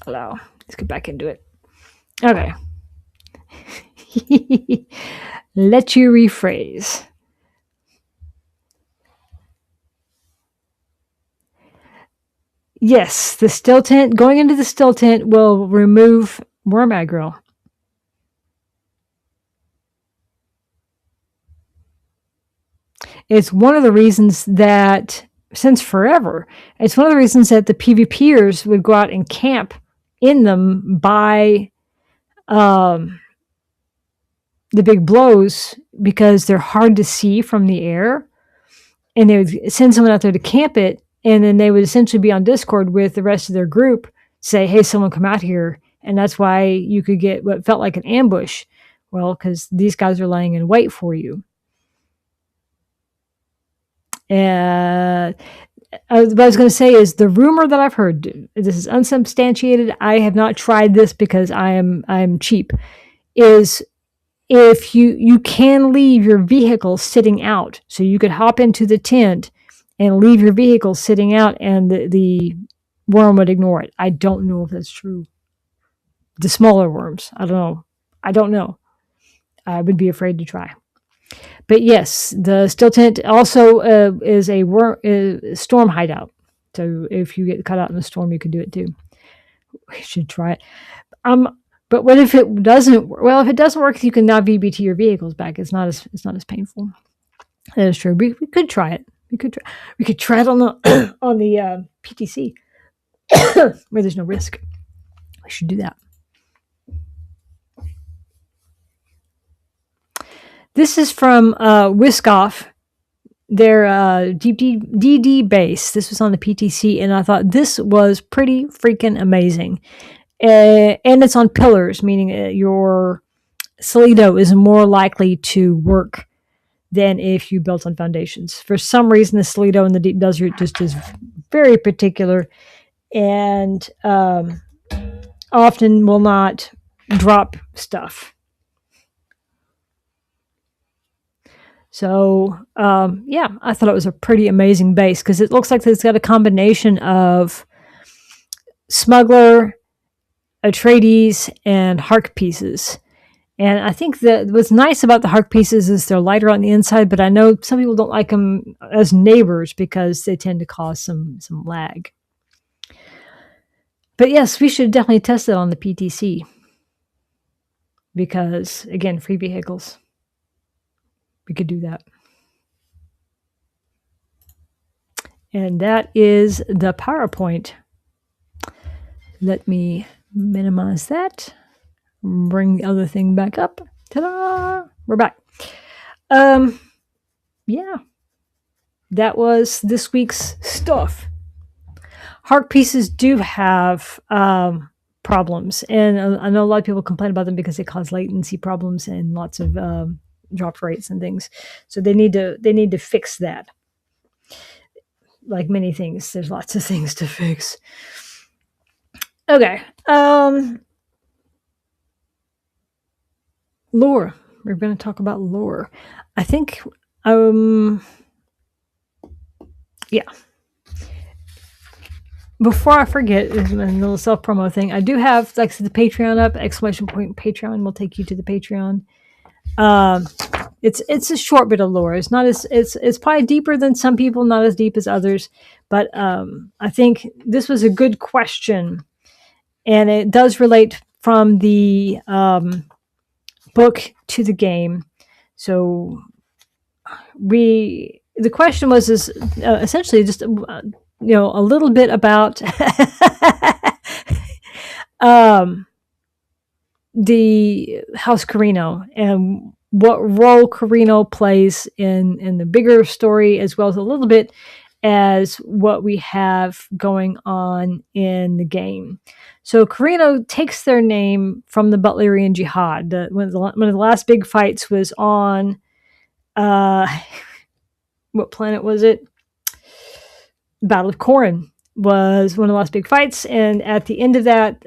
Allow. Let's get back into it. Okay. Let you rephrase. Yes, the still tent, going into the still tent will remove worm aggro. It's one of the reasons that, since forever, it's one of the reasons that the PvPers would go out and camp in them by the big blows because they're hard to see from the air. And they would send someone out there to camp it, and then they would essentially be on Discord with the rest of their group, say, hey, someone come out here. And that's why you could get what felt like an ambush. Well, because these guys are laying in wait for you. What I was going to say is the rumor that I've heard, this is unsubstantiated, I have not tried this because I'm cheap, is if you can leave your vehicle sitting out. So you could hop into the tent and leave your vehicle sitting out and the worm would ignore it. I don't know if that's true. The smaller worms, I don't know. I would be afraid to try. But yes, the still tent also is a storm hideout. So if you get cut out in a storm, you could do it too. We should try it. But what if it doesn't work? Well, if it doesn't work, you can now VBT your vehicles back. It's not as painful. That is true. We could try it. We could try it on the PTC where there's no risk. We should do that. This is from Whiskoff, their DD base. This was on the PTC, and I thought this was pretty freaking amazing. And it's on pillars, meaning your silly dough is more likely to work than if you built on foundations. For some reason, the silly dough in the deep desert just is very particular, and often will not drop stuff. So yeah, I thought it was a pretty amazing base because it looks like it's got a combination of smuggler, Atreides, and Hark pieces. And I think that what's nice about the Hark pieces is they're lighter on the inside, but I know some people don't like them as neighbors because they tend to cause some lag. But yes, we should definitely test it on the PTC because, again, free vehicles. We could do that. And that is the PowerPoint. Let me minimize that. Bring the other thing back up. Ta-da! We're back. Yeah. That was this week's stuff. Hark pieces do have problems, and I know a lot of people complain about them because they cause latency problems and lots of drop rates and things. So they need to fix that. Like many things, there's lots of things to fix. Okay. Lore. We're going to talk about lore. I think yeah. Before I forget, a little self-promo thing. I do have, like, the Patreon up, ! Patreon will take you to the Patreon. It's a short bit of lore. It's not as it's probably deeper than some people, not as deep as others. But I think this was a good question, and it does relate from the book to the game. So the question was essentially just a little bit about the House Carino and what role Carino plays in the bigger story, as well as a little bit as what we have going on in the game. So Carino takes their name from the Butlerian Jihad. One of the last big fights was on what planet was it? Battle of Corrin was one of the last big fights, and at the end of that,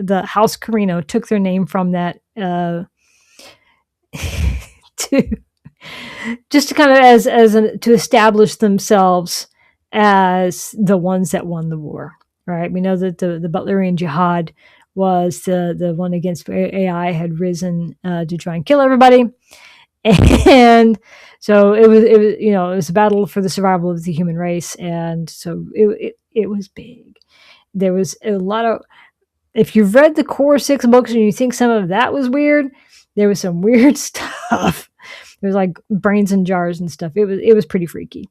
the House Carino took their name from that to kind of to establish themselves as the ones that won the war. Right? We know that the Butlerian Jihad was the one against AI had risen to try and kill everybody. And so it was a battle for the survival of the human race, and so it was big. There was a lot of, if you've read the core 6 books and you think some of that was weird, there was some weird stuff. There was like brains in jars and stuff. It was pretty freaky.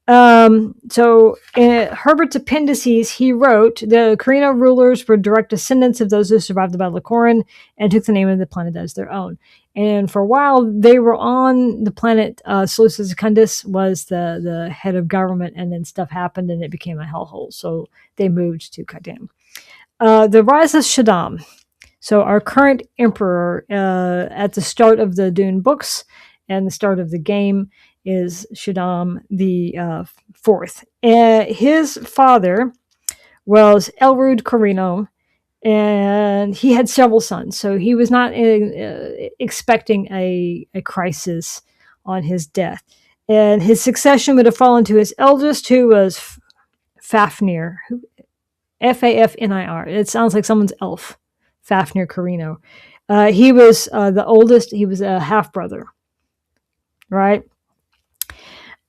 So in Herbert's appendices, he wrote, the Carino rulers were direct descendants of those who survived the Battle of Corrin and took the name of the planet as their own. And for a while, they were on the planet. Seleucus Secundus was the head of government, and then stuff happened and it became a hellhole. So they moved to Kaidan. The rise of Shaddam. So our current emperor at the start of the Dune books and the start of the game is Shaddam the fourth. His father was Elrud Carino, and he had several sons. So he was not expecting a crisis on his death. And his succession would have fallen to his eldest, who was Fafnir, Fafnir. It sounds like someone's elf, Fafnir Carino. He was the oldest. He was a half-brother, right?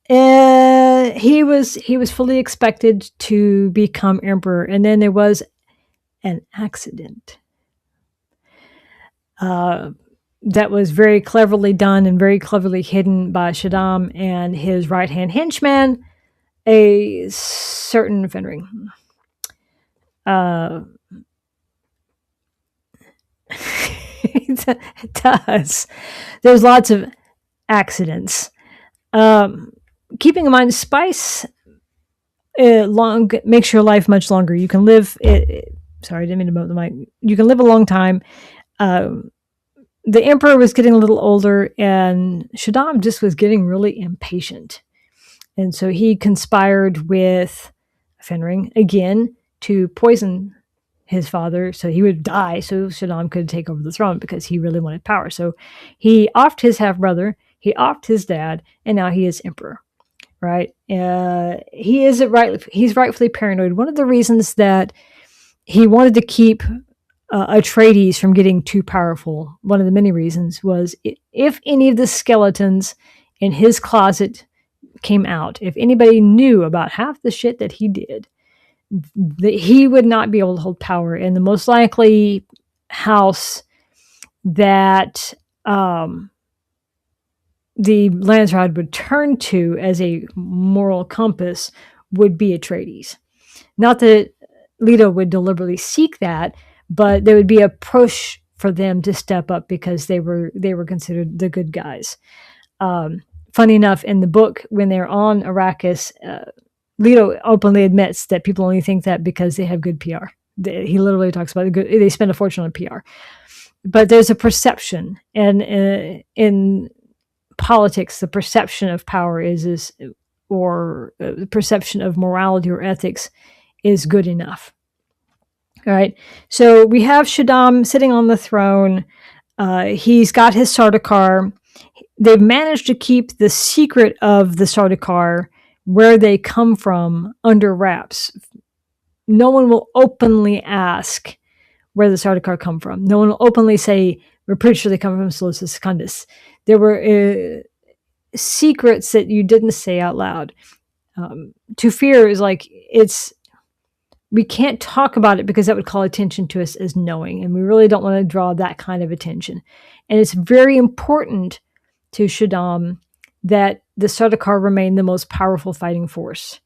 He was fully expected to become emperor, and then there was an accident that was very cleverly done and very cleverly hidden by Shaddam and his right-hand henchman, a certain Fenring. It does. There's lots of accidents. Keeping in mind, spice makes your life much longer. You can live. Sorry, I didn't mean to move the mic. You can live a long time. the emperor was getting a little older, and Shaddam just was getting really impatient. And so he conspired with Fenring again to poison his father so he would die so Shaddam could take over the throne because he really wanted power. So he offed his half brother, he offed his dad, and now he is emperor. Right? He's rightfully paranoid. One of the reasons that he wanted to keep Atreides from getting too powerful, one of the many reasons, was if any of the skeletons in his closet came out, if anybody knew about half the shit that he did, that he would not be able to hold power. And the most likely house that the Landsraad would turn to as a moral compass would be Atreides. Not that Leto would deliberately seek that, but there would be a push for them to step up because they were considered the good guys. Funny enough, in the book, when they're on Arrakis, Leto openly admits that people only think that because they have good PR. He literally talks about they spend a fortune on PR. But there's a perception, and in politics, the perception of power or the perception of morality or ethics is good enough. All right. So we have Shaddam sitting on the throne. He's got his Sardaukar. They've managed to keep the secret of the Sardaukar, where they come from, under wraps. No one will openly ask where the Sardaukar come from. No one will openly say, we're pretty sure they come from Seleucus Secundus. There were secrets that you didn't say out loud. To fear is like, we can't talk about it because that would call attention to us as knowing, and we really don't want to draw that kind of attention. And it's very important to Shaddam that the Sardaukar remain the most powerful fighting force.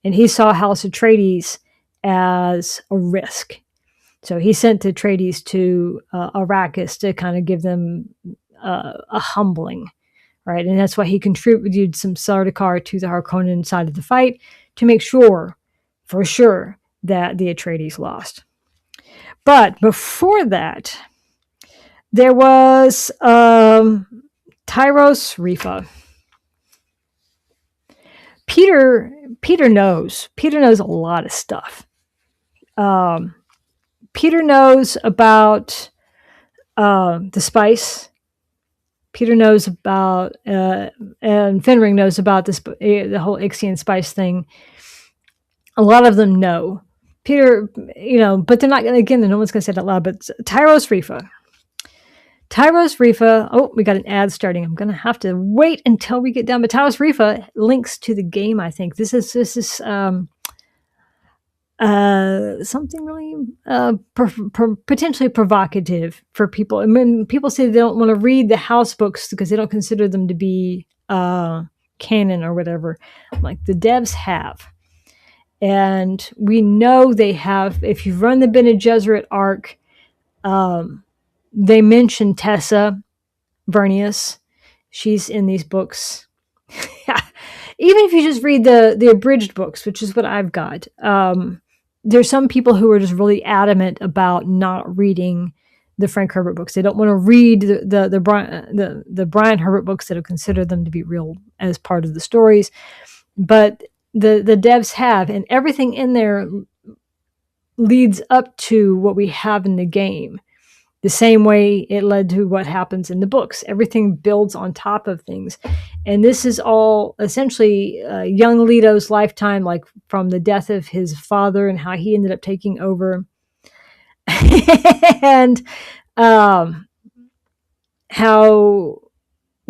And he saw House Atreides as a risk. So he sent Atreides to Arrakis to kind of give them a humbling, right? And that's why he contributed some Sardaukar to the Harkonnen side of the fight to make sure, for sure, that the Atreides lost. But before that, there was Tyros Rifa. Peter knows a lot of stuff. Peter knows about the spice. Peter knows about, and Fenring knows about this, the whole Ixian spice thing. A lot of them know. Peter, but they're not going to, again, no one's going to say that loud, but Tyros Rifa. Tyros Rifa, oh, we got an ad starting. I'm going to have to wait until we get done. But Tyros Rifa links to the game, I think. This is something really potentially provocative for people. And when people say they don't want to read the house books because they don't consider them to be canon or whatever, I'm like, the devs have. And we know they have. If you've run the Bene Gesserit arc, they mention Tessa Vernius. She's in these books. Even if you just read the abridged books, which is what I've got, there's some people who are just really adamant about not reading the Frank Herbert books. They don't want to read the Brian Herbert books that have considered them to be real as part of the stories. But the devs have, and everything in there leads up to what we have in the game. The same way it led to what happens in the books. Everything builds on top of things. And this is all essentially young Leto's lifetime, like from the death of his father and how he ended up taking over. And how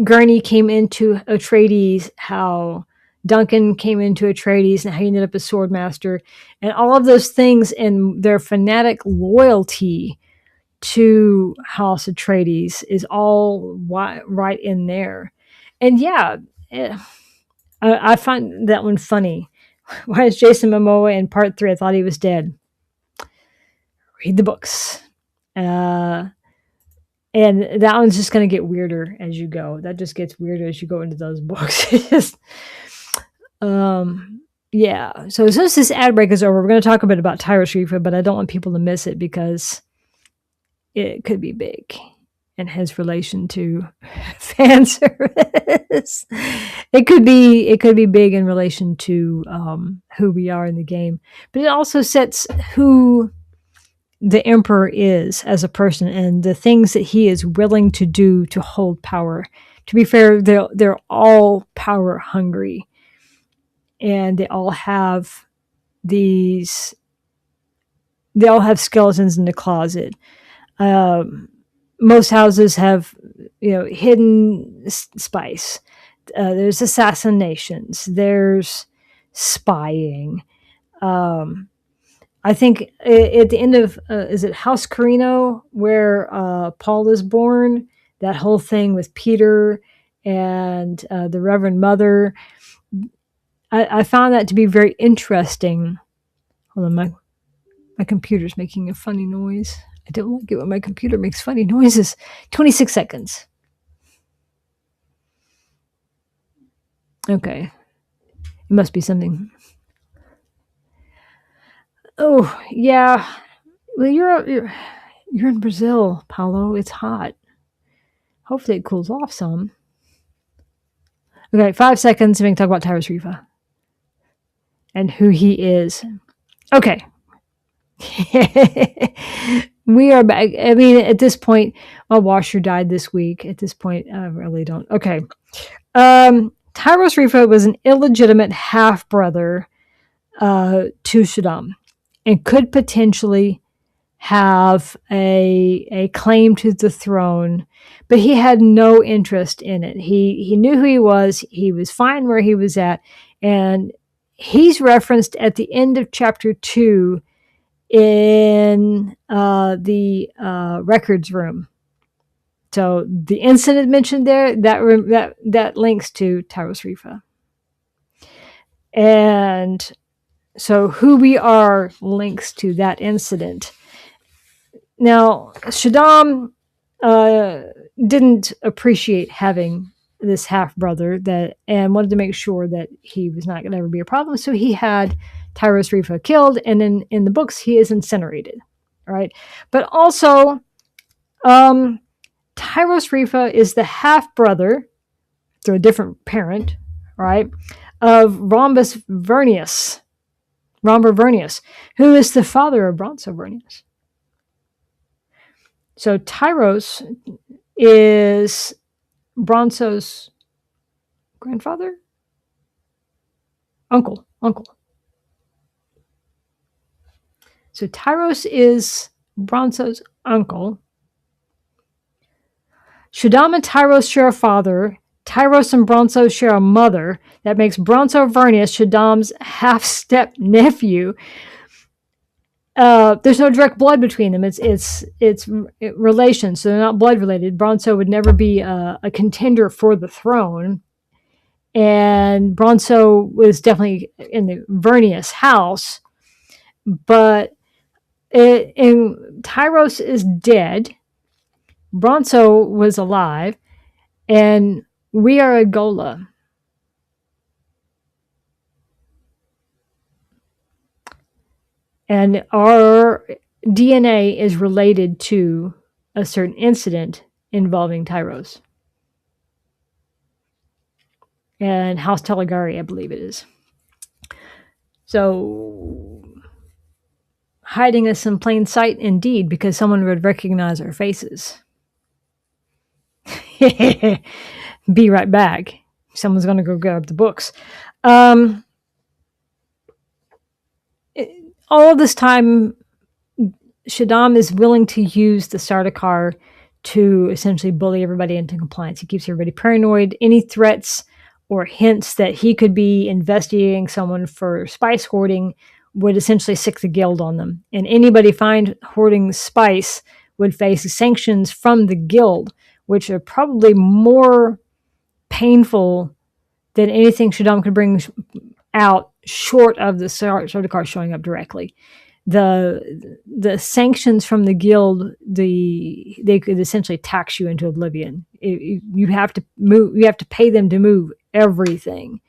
Gurney came into Atreides, how Duncan came into Atreides, and how he ended up a swordmaster. And all of those things and their fanatic loyalty to House Atreides is all right in there. And yeah, I find that one funny. Why is Jason Momoa in part 3? I thought he was dead. Read the books. And that one's just going to get weirder as you go. That just gets weirder as you go into those books. Yeah. So as soon as this ad break is over, we're going to talk a bit about Tyros Rifa, but I don't want people to miss it because it could be big. and his relation to fan service. It could be big in relation to who we are in the game, but it also sets who the emperor is as a person and the things that he is willing to do to hold power. To be fair, they're all power hungry, and they all have these. They all have skeletons in the closet. Most houses have, hidden spice. There's assassinations. There's spying. I think at the end of is it House Carino where Paul is born? That whole thing with Peter and the Reverend Mother. I found that to be very interesting. Hold on, my computer's making a funny noise. I don't like it when my computer makes funny noises. 26 seconds. Okay. It must be something. Oh, yeah. Well, you're in Brazil, Paulo. It's hot. Hopefully it cools off some. Okay, 5 seconds and we can talk about Tyrus Riva and who he is. Okay. We are back. I mean, at this point, my washer died this week. At this point, I really don't. Okay. Tyrus Riva was an illegitimate half-brother to Shaddam and could potentially have a claim to the throne, but he had no interest in it. He knew who he was. He was fine where he was at, and he's referenced at the end of chapter 2 in the records room. So the incident mentioned there, that links to Tyrus Riva. And so who we are links to that incident. Now, Shaddam didn't appreciate having this half-brother and wanted to make sure that he was not going to ever be a problem. So he had Tyrus Riva killed, and in the books, he is incinerated. Right? But also, Tyrus Riva is the half-brother, through a different parent, right, of Rhombus Vernius, who is the father of Bronzo Vernius. So Tyros is Bronzo's grandfather? Uncle. So Tyros is Bronzo's uncle. Shaddam and Tyros share a father. Tyros and Bronzo share a mother. That makes Bronzo Vernius Shaddam's half-step nephew. There's no direct blood between them. It's relations, so they're not blood related. Bronzo would never be a contender for the throne, and Bronzo was definitely in the Vernius house, but Tyros is dead. Bronzo was alive, and we are a Gola. And our DNA is related to a certain incident involving Tyros. And House Teligari, I believe it is. So, hiding us in plain sight indeed, because someone would recognize our faces. Be right back. Someone's going to go grab the books. All this time, Shaddam is willing to use the Sardaukar to essentially bully everybody into compliance. He keeps everybody paranoid. Any threats or hints that he could be investigating someone for spice hoarding would essentially sick the guild on them. And anybody found hoarding spice would face sanctions from the guild, which are probably more painful than anything Shaddam could bring out short of the Sardaukar showing up directly. The sanctions from the guild, they could essentially tax you into oblivion. You have to move. You have to pay them to move everything.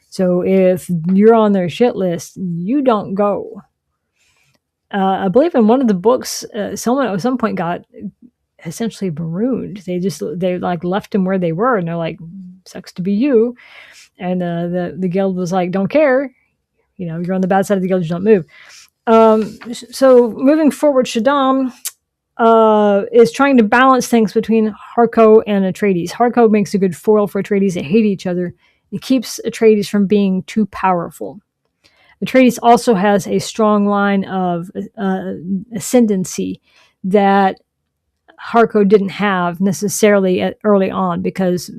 So if you're on their shit list, you don't go. I believe in one of the books, someone at some point got essentially marooned. They like left them where they were, and they're like, "Sucks to be you." And the guild was like, "Don't care, you're on the bad side of the guild. You don't move." So moving forward, Shaddam is trying to balance things between Harco and Atreides. Harco makes a good foil for Atreides. They hate each other. It keeps Atreides from being too powerful. Atreides also has a strong line of ascendancy that Harco didn't have necessarily early on, because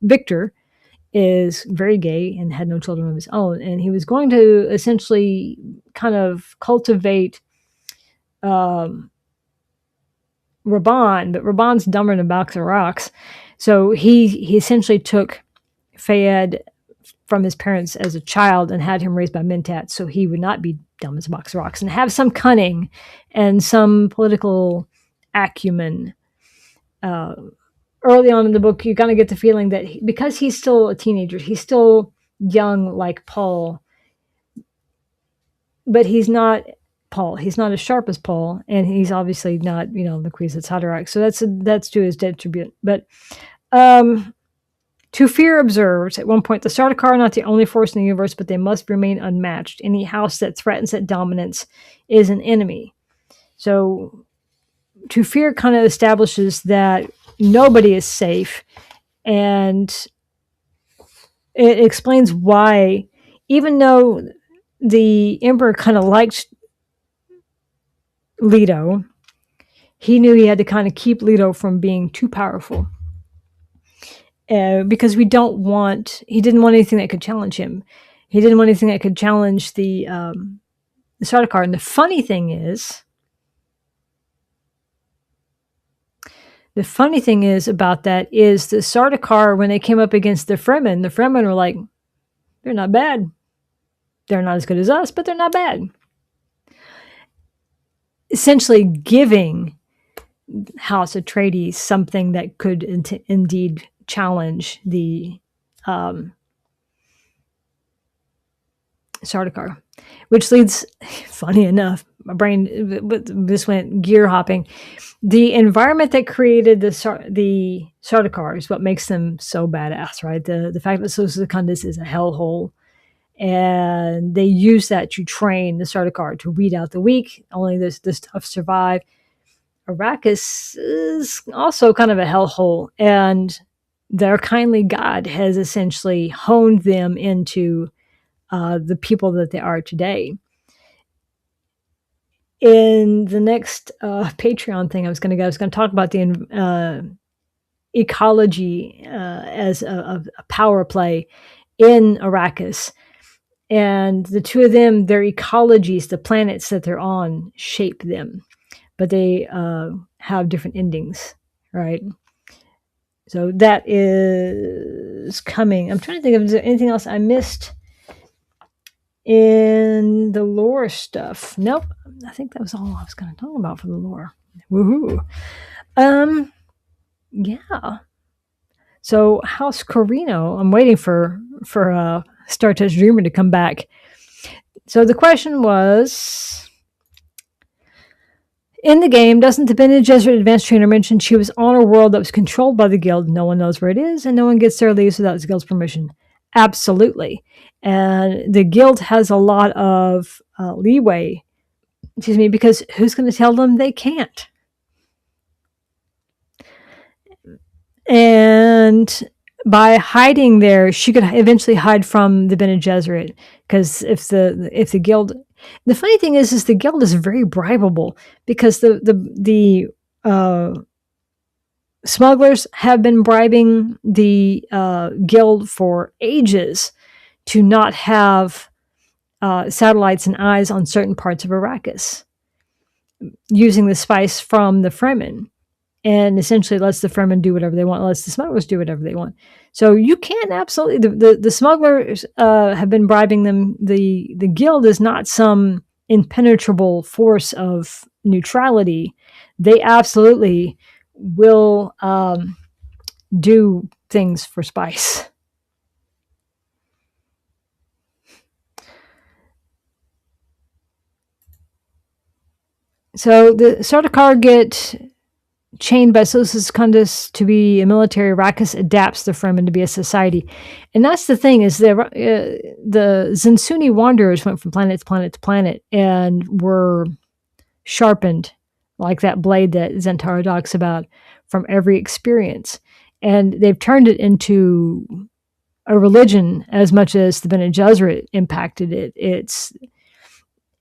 Victor is very gay and had no children of his own, and he was going to essentially kind of cultivate Raban, but Raban's dumber than a box of rocks. So he essentially took Fayed from his parents as a child and had him raised by Mentat, so he would not be dumb as a box of rocks and have some cunning and some political acumen. Early on in the book, you kind of get the feeling that because he's still a teenager, he's still young like Paul, but he's not Paul. He's not as sharp as Paul, and he's obviously not, the Kwisatz Haderach. So that's to his detriment. But Tufir observes at one point, the Sardaukar are not the only force in the universe, but they must remain unmatched. Any house that threatens that dominance is an enemy. So Tufir kind of establishes that nobody is safe, and it explains why, even though the Emperor kind of liked Leto, he knew he had to kind of keep Leto from being too powerful. Because he didn't want anything that could challenge him. He didn't want anything that could challenge the Sardaukar. And the funny thing is about that is the Sardaukar, when they came up against the Fremen were like, they're not bad. They're not as good as us, but they're not bad. Essentially giving House Atreides something that could indeed challenge the Sardaukar, which leads, funny enough, my brain this went gear hopping. The environment that created the Sardaukar is what makes them so badass, right? The fact that Sos Secundus is a hellhole, and they use that to train the Sardaukar to weed out the weak. Only this tough survive. Arrakis is also kind of a hellhole, and their kindly God has essentially honed them into the people that they are today. In the next Patreon thing I was going to talk about the ecology as a power play in Arrakis. And the two of them, their ecologies, the planets that they're on, shape them. But they have different endings, right? So that is coming. I'm trying to think of, is there anything else I missed in the lore stuff? Nope. I think that was all I was going to talk about for the lore. Woohoo. Yeah. So House Corino, I'm waiting for Star Touch Dreamer to come back. So the question was, in the game, doesn't the Bene Gesserit advanced trainer mention she was on a world that was controlled by the guild? No one knows where it is, and no one gets there leaves without the guild's permission. Absolutely. And the guild has a lot of leeway, because who's going to tell them they can't? And by hiding there, she could eventually hide from the Bene Gesserit, because if the guild, the funny thing is the guild is very bribable, because the smugglers have been bribing the guild for ages to not have satellites and eyes on certain parts of Arrakis, using the spice from the Fremen, and essentially lets the Fremen do whatever they want, lets the smugglers do whatever they want. So you can absolutely, the smugglers have been bribing them. The guild is not some impenetrable force of neutrality. They absolutely will do things for spice. So the Sardaukar get chained by Sosus Secundus to be a military, Arrakis adapts the Fremen to be a society. And that's the thing, is the Zinsuni wanderers went from planet to planet to planet and were sharpened, like that blade that Zentara talks about, from every experience. And they've turned it into a religion as much as the Bene Gesserit impacted it.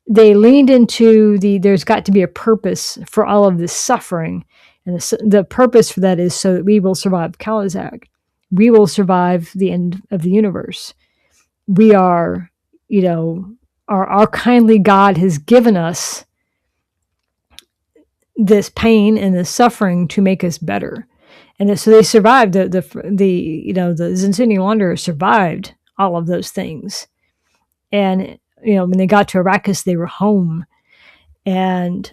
They leaned into there's got to be a purpose for all of this suffering. And the purpose for that is so that we will survive Kalazak. We will survive the end of the universe. We are, our kindly God has given us this pain and this suffering to make us better. And so they survived. The Zinsuni Wanderers survived all of those things. And, when they got to Arrakis, they were home. And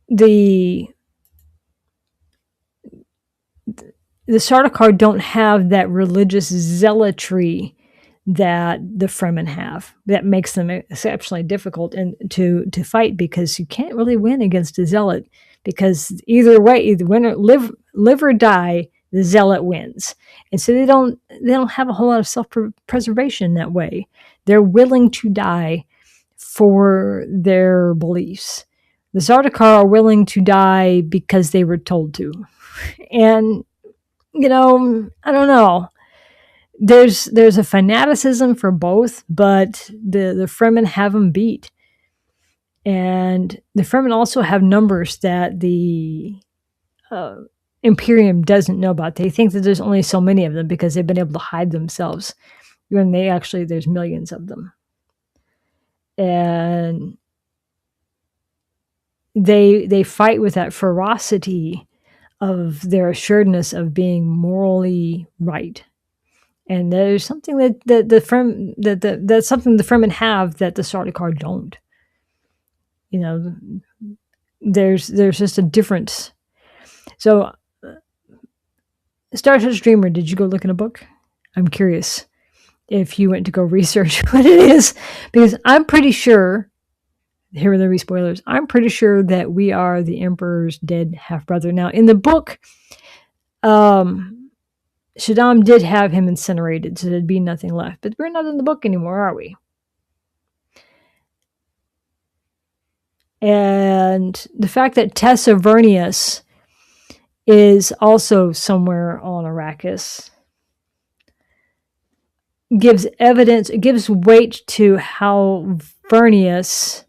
the Sardaukar don't have that religious zealotry that the Fremen have. That makes them exceptionally difficult to fight, because you can't really win against a zealot, because either way, either win or live or die, the zealot wins. And so they don't have a whole lot of self-preservation that way. They're willing to die for their beliefs. The Sardaukar are willing to die because they were told to. And I don't know. There's a fanaticism for both, but the Fremen have them beat. And the Fremen also have numbers that the Imperium doesn't know about. They think that there's only so many of them because they've been able to hide themselves, when there's millions of them. And they fight with that ferocity of their assuredness of being morally right. And there's something that's something the Fremen have that the Sardaukar don't. There's just a difference. So, Star Touch Dreamer, did you go look in a book? I'm curious if you went to go research what it is, because I'm pretty sure, here are the spoilers, I'm pretty sure that we are the Emperor's dead half-brother. Now, in the book, Shaddam did have him incinerated, so there'd be nothing left. But we're not in the book anymore, are we? And the fact that Tessa Vernius is also somewhere on Arrakis gives evidence, it gives weight to how Vernius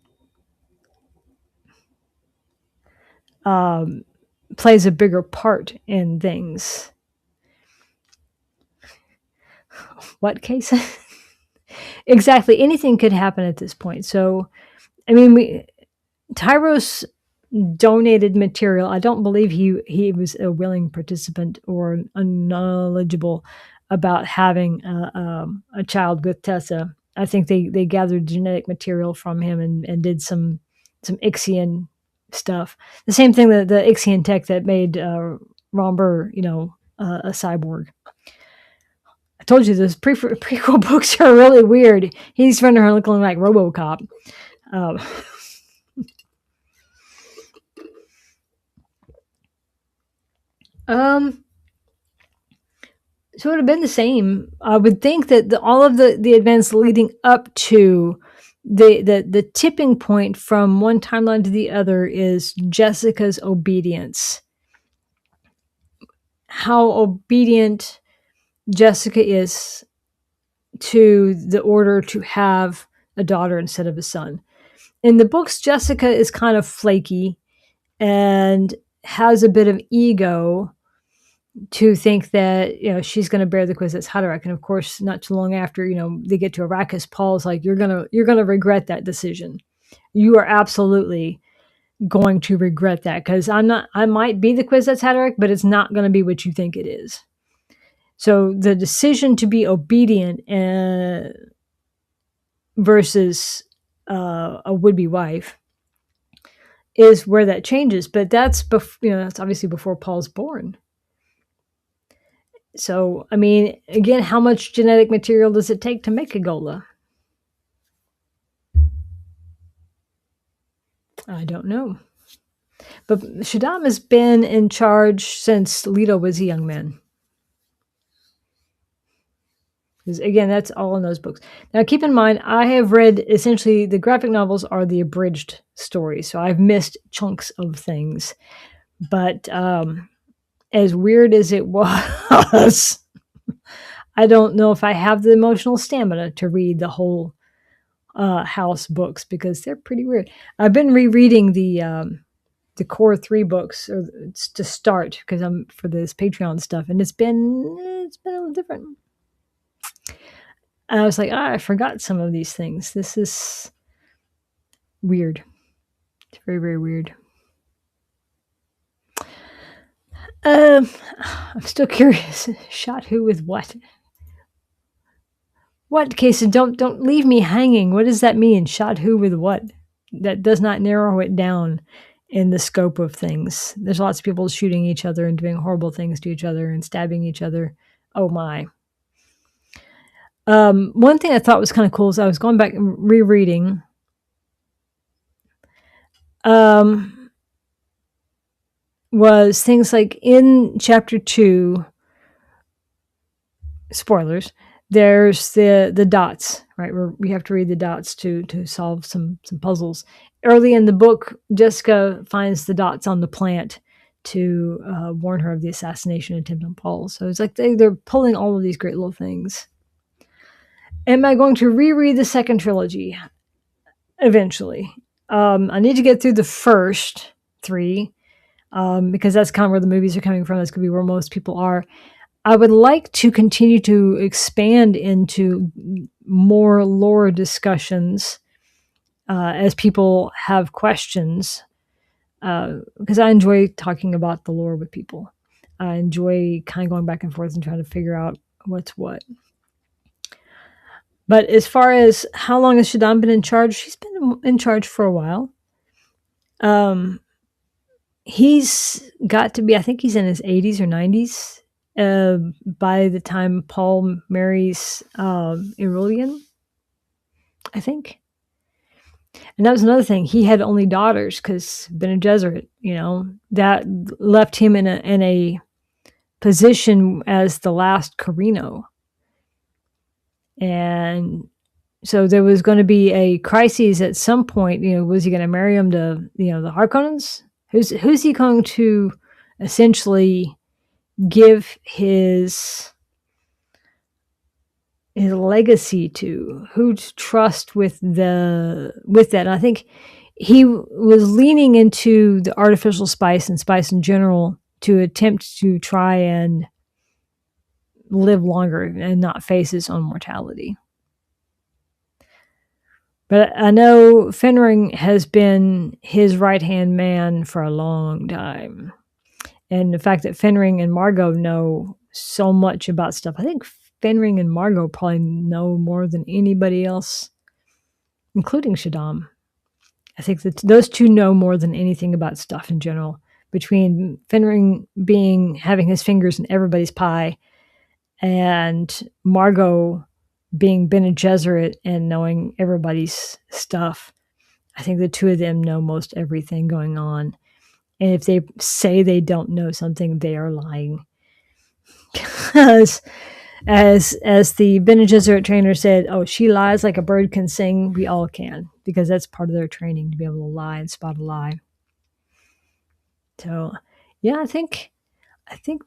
plays a bigger part in things. What case? Exactly. Anything could happen at this point. So, Tyros donated material. I don't believe he was a willing participant or unknowledgeable about having a child with Tessa. I think they gathered genetic material from him and did some Ixian stuff. The same thing that the Ixian tech that made Romber, a cyborg. I told you those prequel books are really weird. He's running around looking like RoboCop. So it would have been the same. I would think that all of the events leading up to the tipping point from one timeline to the other is Jessica's obedience. How obedient Jessica is to the order to have a daughter instead of a son. In the books, Jessica is kind of flaky and has a bit of ego to think that she's going to bear the Kwisatz Haderach. And of course, not too long after they get to Arrakis, Paul's like, you're gonna regret that decision. You are absolutely going to regret that, because I might be the Kwisatz Haderach, but it's not going to be what you think it is. So the decision to be obedient versus a would-be wife is where that changes. But that's that's obviously before Paul's born. So, again, how much genetic material does it take to make a Gola? I don't know. But Shaddam has been in charge since Leto was a young man. Because again, that's all in those books. Now, keep in mind, I have read essentially the graphic novels are the abridged stories, so I've missed chunks of things. But as weird as it was, I don't know if I have the emotional stamina to read the whole House books because they're pretty weird. I've been rereading the core 3 books to start because I'm for this Patreon stuff, and it's been a little different. And I was like, I forgot some of these things. This is weird. It's very, very weird. I'm still curious. Shot who with what? What, Casey? Don't leave me hanging. What does that mean? Shot who with what? That does not narrow it down in the scope of things. There's lots of people shooting each other and doing horrible things to each other and stabbing each other. Oh my. One thing I thought was kind of cool is I was going back and rereading. Was things like in chapter 2, spoilers, there's the dots, right? Where we have to read the dots to solve some puzzles. Early in the book, Jessica finds the dots on the plant to warn her of the assassination attempt on Paul. So it's like they're pulling all of these great little things. Am I going to reread the second trilogy? Eventually. I need to get through the first 3 because that's kind of where the movies are coming from. That's going to be where most people are. I would like to continue to expand into more lore discussions as people have questions, because I enjoy talking about the lore with people. I enjoy kind of going back and forth and trying to figure out what's what. But as far as how long has Shaddam been in charge, she's been in charge for a while. He's got to be, I think he's in his 80s or 90s by the time Paul marries Irulian, I think. And that was another thing. He had only daughters because Bene Gesserit, that left him in a position as the last Carino. And so there was going to be a crisis at some point. Was he going to marry him to, the Harkonnens? Who's he going to essentially give his legacy to? Who to trust with that? And I think he was leaning into the artificial spice and spice in general to attempt to try and live longer and not face his own mortality. But I know Fenring has been his right-hand man for a long time. And the fact that Fenring and Margot know so much about stuff, I think Fenring and Margot probably know more than anybody else, including Shaddam. I think that those two know more than anything about stuff in general. Between Fenring having his fingers in everybody's pie, and Margot being Bene Gesserit and knowing everybody's stuff, I think the two of them know most everything going on. And if they say they don't know something, they are lying. Because as the Bene Gesserit trainer said, oh, she lies like a bird can sing. We all can, because that's part of their training, to be able to lie and spot a lie. So, yeah, I think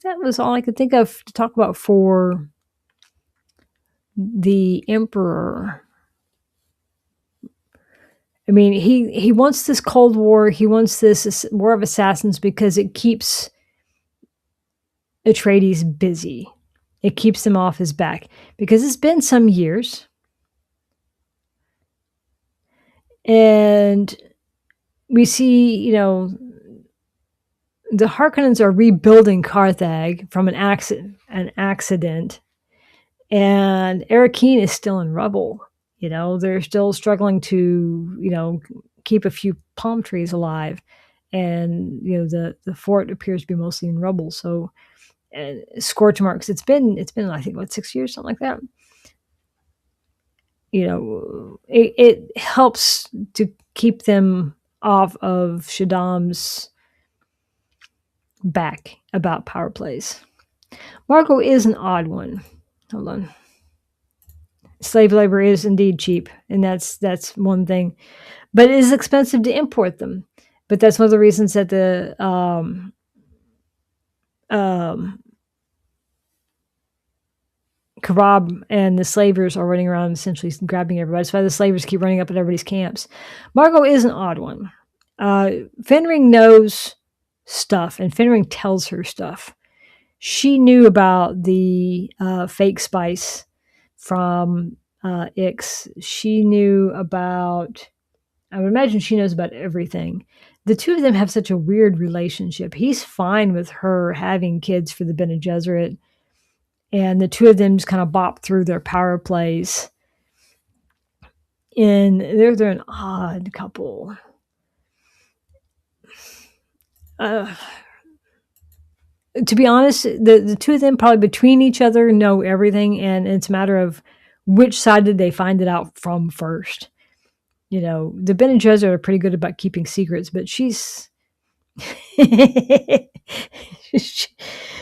that was all I could think of to talk about for the Emperor. I mean, he wants this Cold War. He wants this War of Assassins because it keeps Atreides busy. It keeps him off his back because it's been some years. And we see, the Harkonnens are rebuilding Carthage from an accident. And Arrakeen is still in rubble. They're still struggling to, keep a few palm trees alive. And, the fort appears to be mostly in rubble. So, scorch marks. It's been, I think, 6 years, something like that. It helps to keep them off of Shaddam's back about power plays. Margot is an odd one. Hold on. Slave labor is indeed cheap, and that's one thing. But it is expensive to import them. But that's one of the reasons that the Karab and the slavers are running around essentially grabbing everybody. That's why the slavers keep running up at everybody's camps. Margot is an odd one. Fenring knows stuff, and Fenring tells her stuff. She knew about the fake spice from Ix. She knew about, I would imagine she knows about everything. The two of them have such a weird relationship. He's fine with her having kids for the Bene Gesserit, and the two of them just kind of bop through their power plays. And they're an odd couple. To be honest, the two of them probably between each other know everything, and it's a matter of which side did they find it out from first. You know, the Bene Gesserit are pretty good about keeping secrets, but she's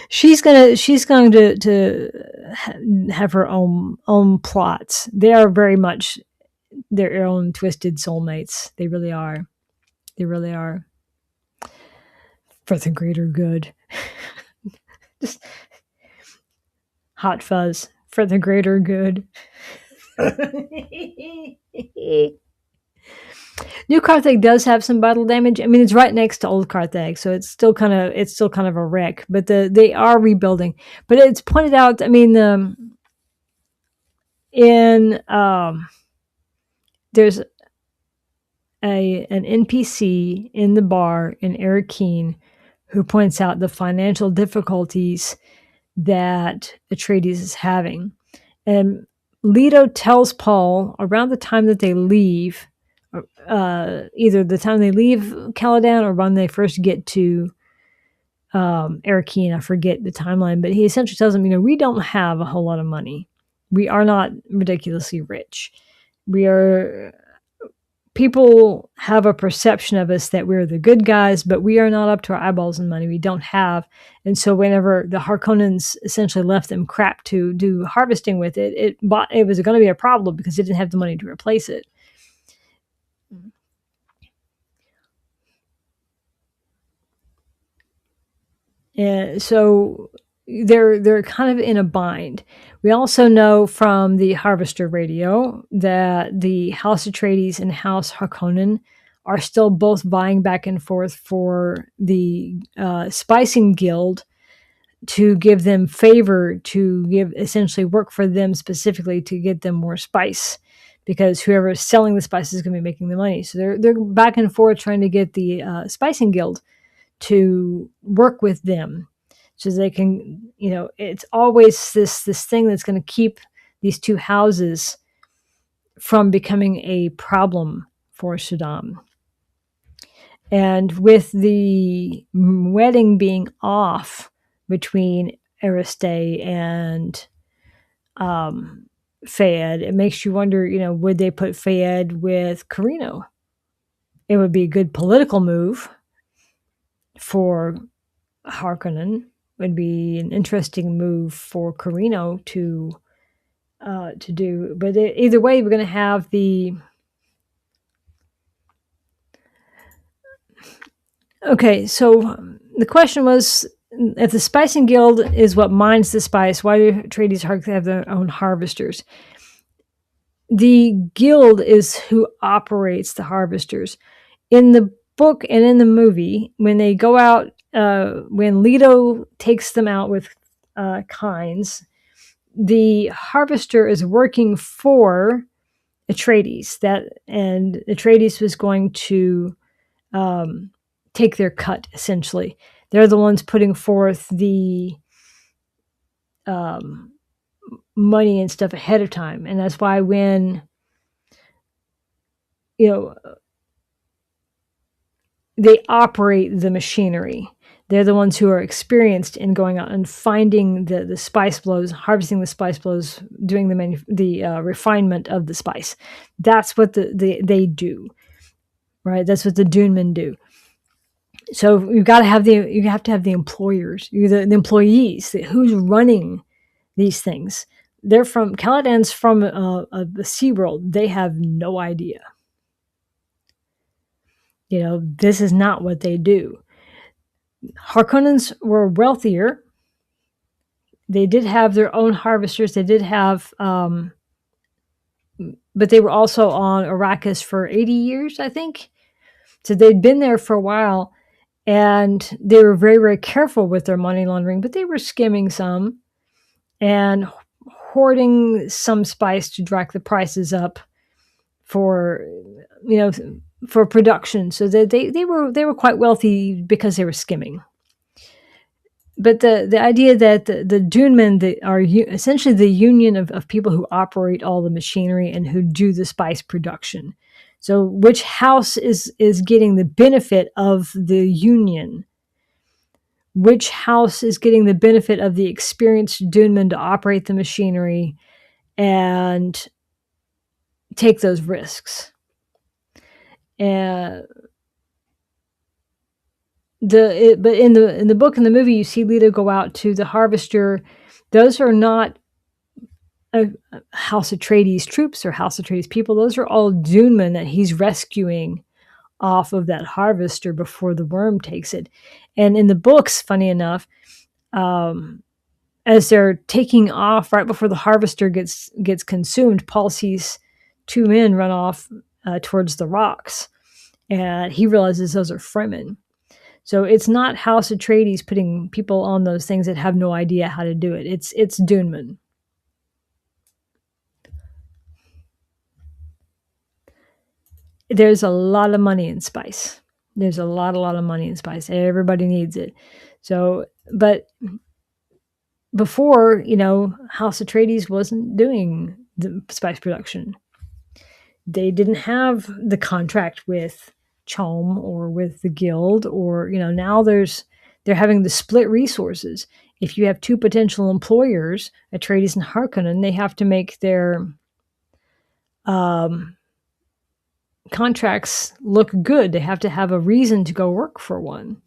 she's going to have her own plots. They are very much their own twisted soulmates. They really are. They really are. For the greater good. Just hot fuzz for the greater good. New Carthage does have some battle damage. I mean, it's right next to Old Carthage, so it's still kind of a wreck. But they are rebuilding. But it's pointed out. I mean, there's an NPC in the bar in Arakeen who points out the financial difficulties that Atreides is having, and Leto tells Paul around the time that they leave. Either the time they leave Caladan or when they first get to Arakeen. I forget the timeline, but he essentially tells them, we don't have a whole lot of money. We are not ridiculously rich. People have a perception of us that we're the good guys, but we are not up to our eyeballs in money. We don't have. And so whenever the Harkonnens essentially left them crap to do harvesting with it was going to be a problem because they didn't have the money to replace it. And so they're kind of in a bind. We also know from the Harvester radio that the House Atreides and House Harkonnen are still both vying back and forth for the Spicing Guild to give them favor, to give essentially work for them specifically to get them more spice, because whoever is selling the spice is going to be making the money. So they're back and forth trying to get the Spicing Guild to work with them so they can, it's always this thing that's going to keep these two houses from becoming a problem for Saddam. And with the wedding being off between Aristay and Fayed, it makes you wonder, would they put Fayed with Carino? It would be a good political move for Harkonnen. Would be an interesting move for Carino to do. But either way, we're going to have the... Okay, so the question was, if the Spicing Guild is what mines the spice, why do Atreides have their own harvesters? The guild is who operates the harvesters. In the book and in the movie, when they go out, when Leto takes them out with Kynes, the harvester is working for Atreides. And Atreides was going to take their cut, essentially. They're the ones putting forth the money and stuff ahead of time. And that's why when, they operate the machinery. They're the ones who are experienced in going out and finding the spice blows, harvesting the spice blows, doing the refinement of the spice. That's what they do, right? That's what the Dune men do. So you have to have the employers, the employees, who's running these things. They're from Caladan's from a SeaWorld. They have no idea. This is not what they do. Harkonnens were wealthier. They did have their own harvesters. They did have, but they were also on Arrakis for 80 years, I think. So they'd been there for a while, and they were very, very careful with their money laundering, but they were skimming some and hoarding some spice to drive the prices up for, for production. So they were quite wealthy because they were skimming. But the idea that the Dune men are essentially the union of people who operate all the machinery and who do the spice production. So which house is getting the benefit of the union? Which house is getting the benefit of the experienced Dune men to operate the machinery and take those risks? And but in the book and the movie, you see Leto go out to the harvester. Those are not House Atreides troops or House Atreides people. Those are all Dunemen that he's rescuing off of that harvester before the worm takes it. And in the books, funny enough, as they're taking off right before the harvester gets consumed, Paul sees two men run off towards the rocks, and he realizes those are Fremen. So it's not House Atreides putting people on those things that have no idea how to do it. It's Dunemen. There's a lot of money in spice. There's a lot of money in spice. Everybody needs it. So, but before, House Atreides wasn't doing the spice production. They didn't have the contract with Chom or with the guild, or now they're having to split resources. If you have two potential employers, Atreides and Harkonnen, they have to make their contracts look good. They have to have a reason to go work for one.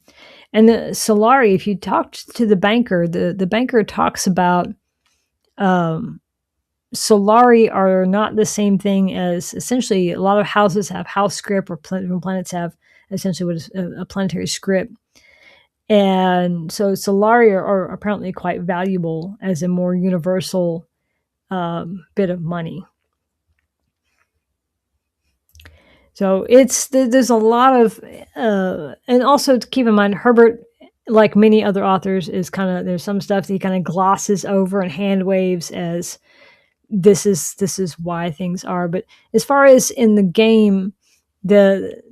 And the Solari, if you talked to the banker, the banker talks about Solari are not the same thing as, essentially, a lot of houses have house script, or planets have essentially what is a planetary script. And so Solari are apparently quite valuable as a more universal bit of money. So there's a lot of, and also to keep in mind, Herbert, like many other authors, is there's some stuff that he kind of glosses over and hand waves as this is why things are. But as far as in the game, the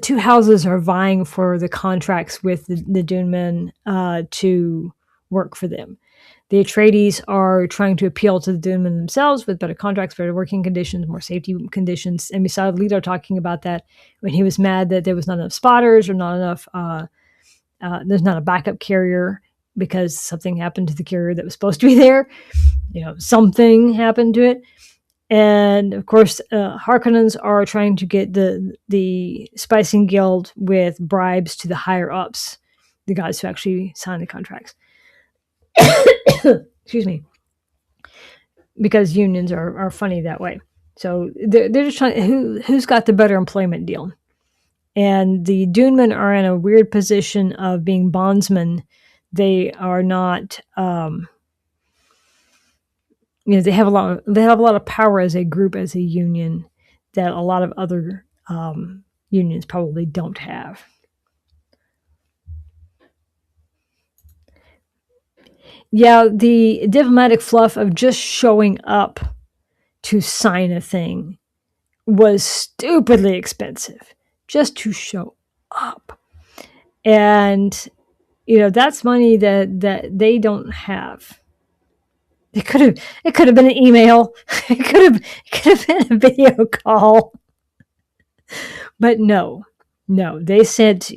two houses are vying for the contracts with the Dune men to work for them. The Atreides are trying to appeal to the Dune men themselves with better contracts, better working conditions, more safety conditions. And we saw Leto talking about that when he was mad that there was not enough spotters or not enough, there's not a backup carrier because something happened to the carrier that was supposed to be there. Something happened to it. And of course, Harkonnens are trying to get the Spicing Guild with bribes to the higher ups, the guys who actually sign the contracts. Excuse me. Because unions are funny that way. So they're just trying, who's got the better employment deal. And the Dunemen are in a weird position of being bondsmen. They are not, they have a lot of power as a group, as a union, that a lot of other unions probably don't have. Yeah, the diplomatic fluff of just showing up to sign a thing was stupidly expensive, just to show up. And that's money that they don't have. It could have been an email. It could have been a video call. But no, they sent,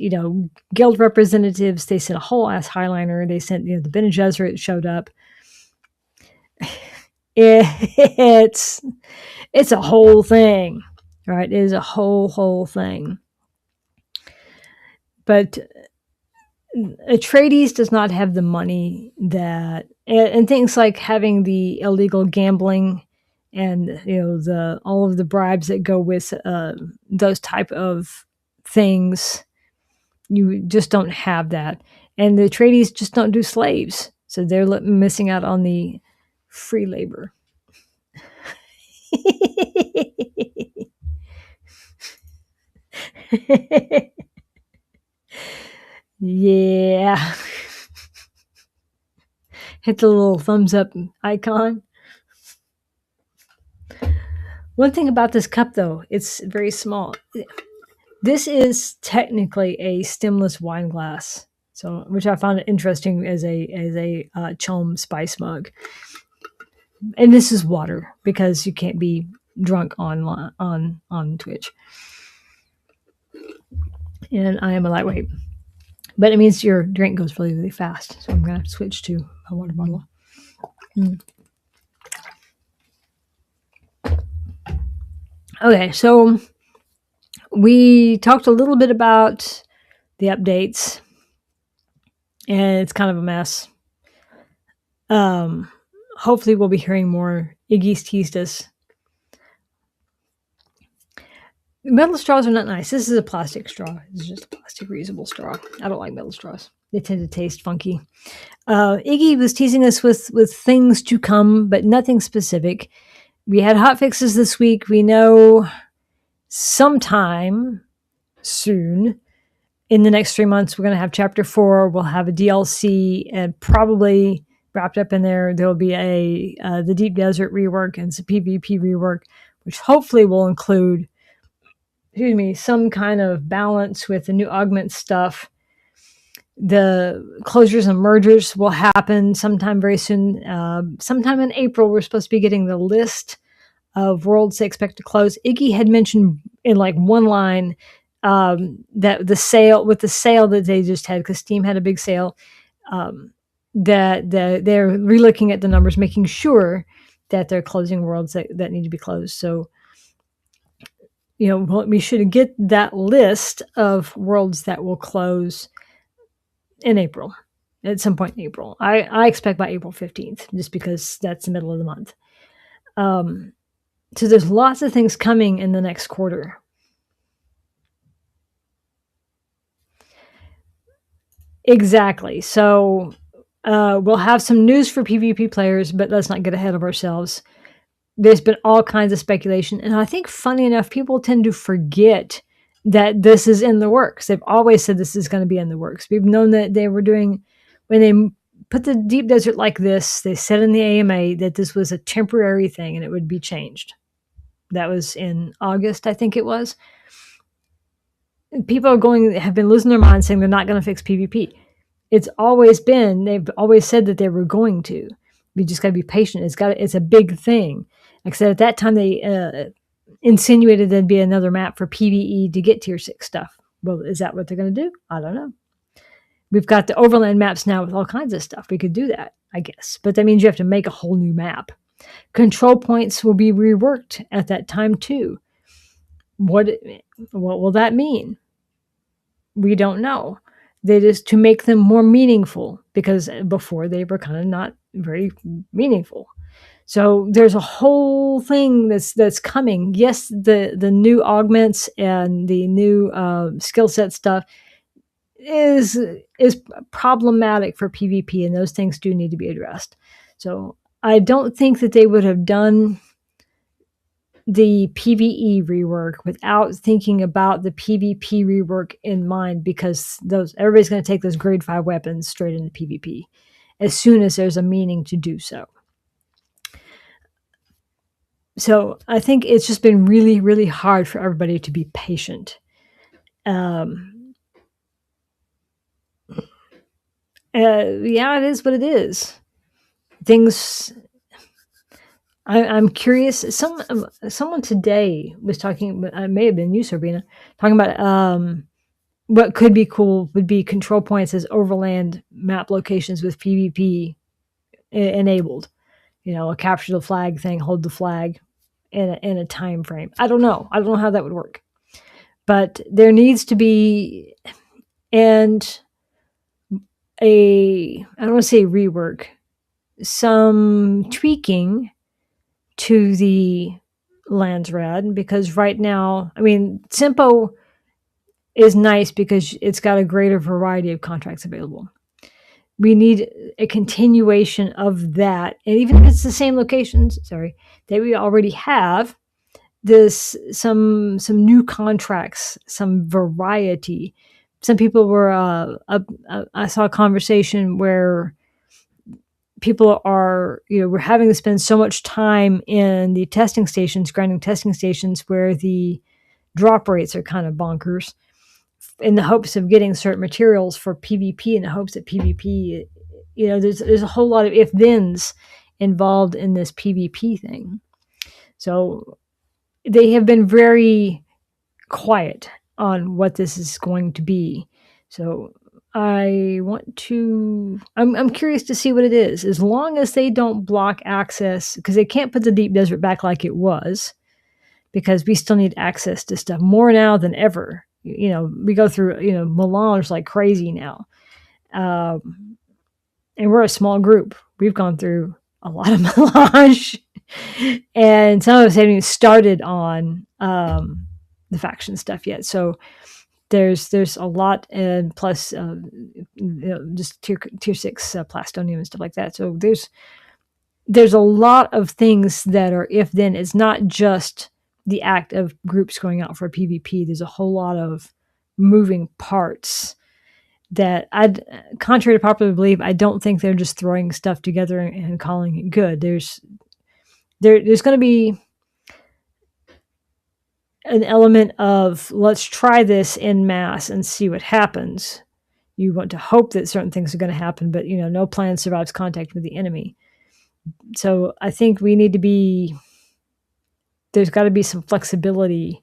guild representatives. They sent a whole ass highliner. They sent, the Bene Gesserit showed up. It's a whole thing, right? It is a whole thing. But Atreides does not have the money that, and things like having the illegal gambling, and the all of the bribes that go with those type of things. You just don't have that, and the Atreides just don't do slaves, so they're missing out on the free labor. Yeah. Hit the little thumbs up icon. One thing about this cup, though, it's very small. This is technically a stemless wine glass, so which I found interesting as a Chom spice mug. And this is water because you can't be drunk on Twitch. And I am a lightweight, but it means your drink goes really, really fast. So I'm gonna have to switch to a water bottle. Okay, so we talked a little bit about the updates, and it's kind of a mess. Hopefully we'll be hearing more. Iggy's teased us. Metal straws are not nice. This is a plastic straw. This is just a plastic reusable straw. I don't like metal straws. They tend to taste funky. Iggy was teasing us with things to come, but nothing specific. We had hot fixes this week. We know sometime soon, in the next 3 months, we're going to have chapter 4. We'll have a DLC, and probably wrapped up in there, there'll be the Deep Desert rework and some PvP rework, which hopefully will include, some kind of balance with the new augment stuff. The closures and mergers will happen sometime very soon. Sometime in April, we're supposed to be getting the list of worlds they expect to close. Iggy had mentioned in like one line that the sale that they just had, because Steam had a big sale, that they're relooking at the numbers, making sure that they're closing worlds that need to be closed. So, we should get that list of worlds that will close in April, at some point in April. I expect by April 15th, just because that's the middle of the month. So there's lots of things coming in the next quarter. Exactly. So we'll have some news for PvP players, but let's not get ahead of ourselves. There's been all kinds of speculation, and I think, funny enough, people tend to forget that this is in the works. They've always said this is going to be in the works. We've known that they were doing, when they put the Deep Desert like this, they said in the AMA that this was a temporary thing and it would be changed. That was in August, I think it was. People have been losing their minds saying they're not going to fix PvP. They've always said that they were going to. You just got to be patient. It's a big thing. Like I said, at that time they insinuated there'd be another map for PvE to get tier 6 stuff. Well, is that what they're going to do? I don't know. We've got the overland maps now with all kinds of stuff. We could do that, I guess. But that means you have to make a whole new map. Control points will be reworked at that time too. What will that mean? We don't know. They just to make them more meaningful, because before they were kind of not very meaningful. So there's a whole thing that's coming. Yes, the new augments and the new skill set stuff is problematic for PvP, and those things do need to be addressed. So I don't think that they would have done the PvE rework without thinking about the PvP rework in mind, because everybody's going to take those grade 5 weapons straight into PvP as soon as there's a meaning to do so. So I think it's just been really, really hard for everybody to be patient. Yeah, it is what it is. Things. I'm curious. Someone today was talking. It may have been you, Sabrina, talking about what could be cool would be control points as overland map locations with PvP enabled. A capture the flag thing, hold the flag in a time frame. I don't know how that would work, but there needs to be. and I don't want to say rework, some tweaking to the Landsrad, because right now, I mean, Simpo is nice because it's got a greater variety of contracts available. We need a continuation of that, and even if it's the same locations, that we already have, this some new contracts, some variety. Some people were I saw a conversation where people are, we're having to spend so much time in the testing stations, grinding testing stations, where the drop rates are kind of bonkers, in the hopes of getting certain materials for PvP, in the hopes that PvP, there's a whole lot of if thens involved in this PvP thing. So they have been very quiet on what this is going to be. So I'm curious to see what it is, as long as they don't block access, because they can't put the deep desert back like it was, because we still need access to stuff more now than ever. We go through, melange like crazy now. And we're a small group. We've gone through a lot of melange, and some of us haven't even started on the faction stuff yet. So there's a lot, and plus just tier 6 plastonium and stuff like that. So there's a lot of things that are if then. It's not just the act of groups going out for a PvP. There's a whole lot of moving parts that contrary to popular belief, I don't think they're just throwing stuff together and calling it good. There's going to be an element of, let's try this en masse and see what happens. You want to hope that certain things are going to happen, but no plan survives contact with the enemy. So I think there's got to be some flexibility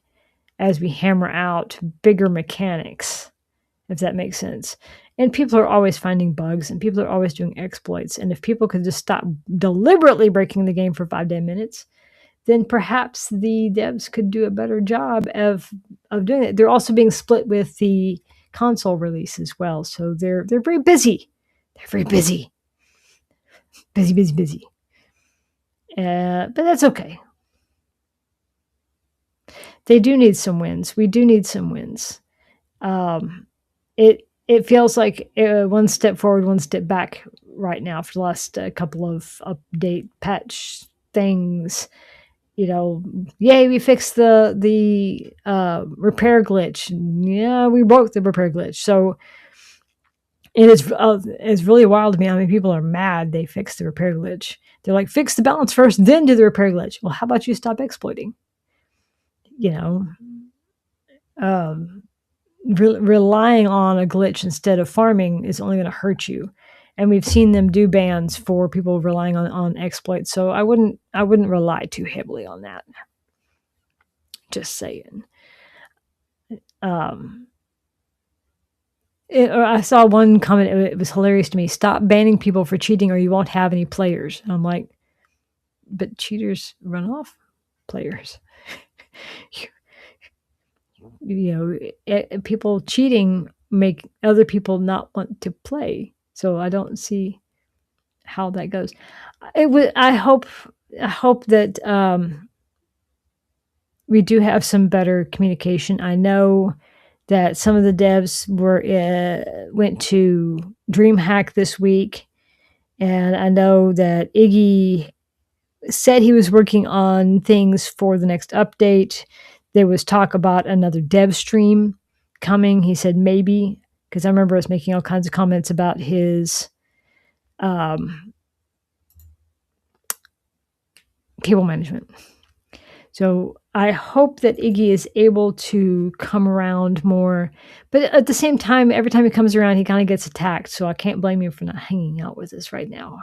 as we hammer out bigger mechanics, if that makes sense. And people are always finding bugs, and people are always doing exploits. And if people could just stop deliberately breaking the game for 5-10 minutes, then perhaps the devs could do a better job of doing it. They're also being split with the console release as well. So they're very busy. They're very busy. Busy. But that's okay. They do need some wins. We do need some wins. It feels like one step forward, one step back right now for the last couple of update patch things. Yay, we fixed the repair glitch. Yeah, we broke the repair glitch. So it's really wild to me how many people are mad they fixed the repair glitch. They're like, fix the balance first, then do the repair glitch. Well, how about you stop exploiting? Relying on a glitch instead of farming is only going to hurt you. And we've seen them do bans for people relying on exploits. So I wouldn't rely too heavily on that. Just saying. I saw one comment. It was hilarious to me. Stop banning people for cheating, or you won't have any players. And I'm like, but cheaters run off players. People cheating make other people not want to play. So I don't see how that goes. I hope that we do have some better communication. I know that some of the devs went to DreamHack this week, and I know that Iggy said he was working on things for the next update. There was talk about another dev stream coming. He said maybe, because I remember us making all kinds of comments about his cable management. So I hope that Iggy is able to come around more. But at the same time, every time he comes around, he kind of gets attacked. So I can't blame him for not hanging out with us right now.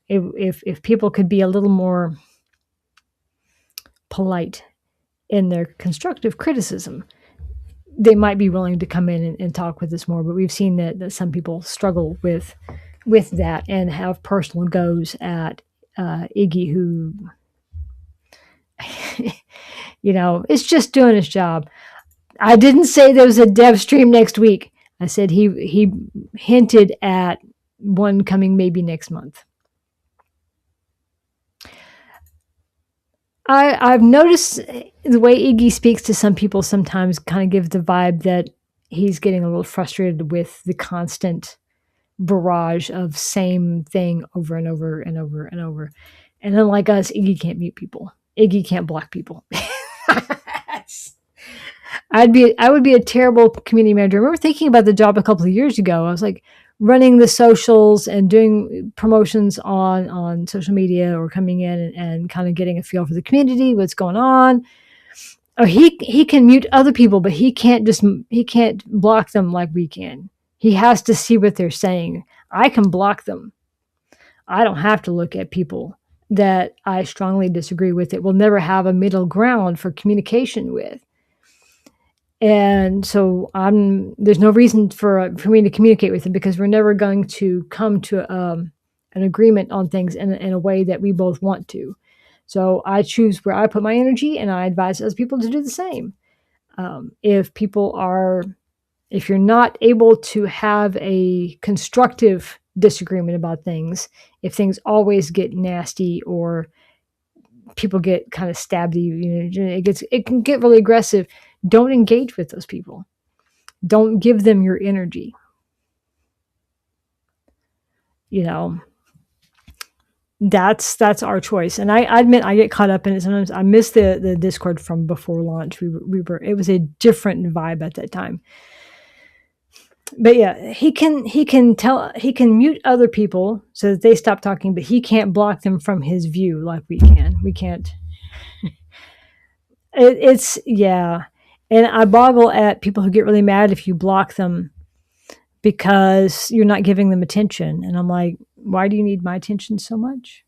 If people could be a little more polite in their constructive criticism, they might be willing to come in and talk with us more. But we've seen that some people struggle with that and have personal goes at Iggy, who is just doing his job. I didn't say there was a dev stream next week. I said he hinted at one coming maybe next month. I've noticed the way Iggy speaks to some people sometimes kind of gives the vibe that he's getting a little frustrated with the constant barrage of same thing over and over and over and over. And unlike us, Iggy can't mute people. Iggy can't block people. I would be a terrible community manager. I remember thinking about the job a couple of years ago. I was like running the socials and doing promotions on social media, or coming in and kind of getting a feel for the community, what's going on. Oh, he can mute other people, but he can't block them like we can. He has to see what they're saying. I can block them. I don't have to look at people that I strongly disagree with, that will never have a middle ground for communication with. And so there's no reason for me to communicate with them, because we're never going to come to an agreement on things in a way that we both want to. So I choose where I put my energy, and I advise other people to do the same. If you're not able to have a constructive disagreement about things, if things always get nasty, or people get kind of stabby, it can get really aggressive. Don't engage with those people. Don't give them your energy. That's our choice. And I admit I get caught up in it sometimes. I miss the Discord from before launch. It was a different vibe at that time. But yeah, he can mute other people so that they stop talking, but he can't block them from his view like we can. We can't. It's yeah. And I boggle at people who get really mad if you block them because you're not giving them attention. And I'm like, why do you need my attention so much?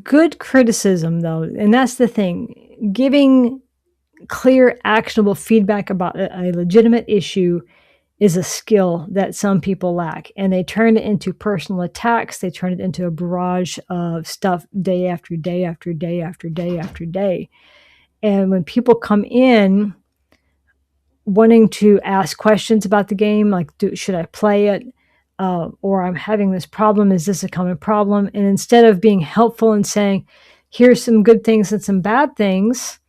Good criticism, though, and that's the thing, giving clear, actionable feedback about a legitimate issue is a skill that some people lack, and they turn it into personal attacks. They turn it into a barrage of stuff day after day after day after day after day. And when people come in wanting to ask questions about the game, like, should I play it? Or I'm having this problem. Is this a common problem? And instead of being helpful and saying, here's some good things and some bad things,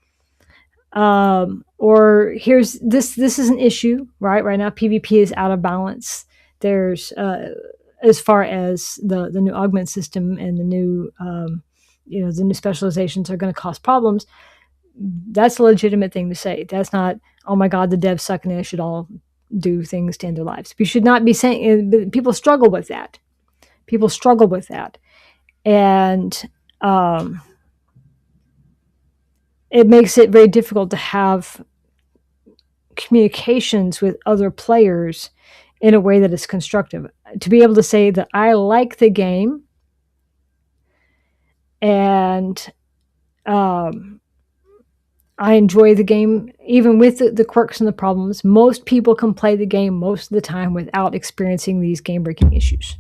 or here's this is an issue, right now PvP is out of balance. There's as far as the new augment system and the new the new specializations are going to cause problems. That's a legitimate thing to say. That's not, oh my god, the devs suck and they should all do things to end their lives. We should not be saying. People struggle with that. And it makes it very difficult to have communications with other players in a way that is constructive. To be able to say that I like the game and I enjoy the game, even with the quirks and the problems. Most people can play the game most of the time without experiencing these game-breaking issues.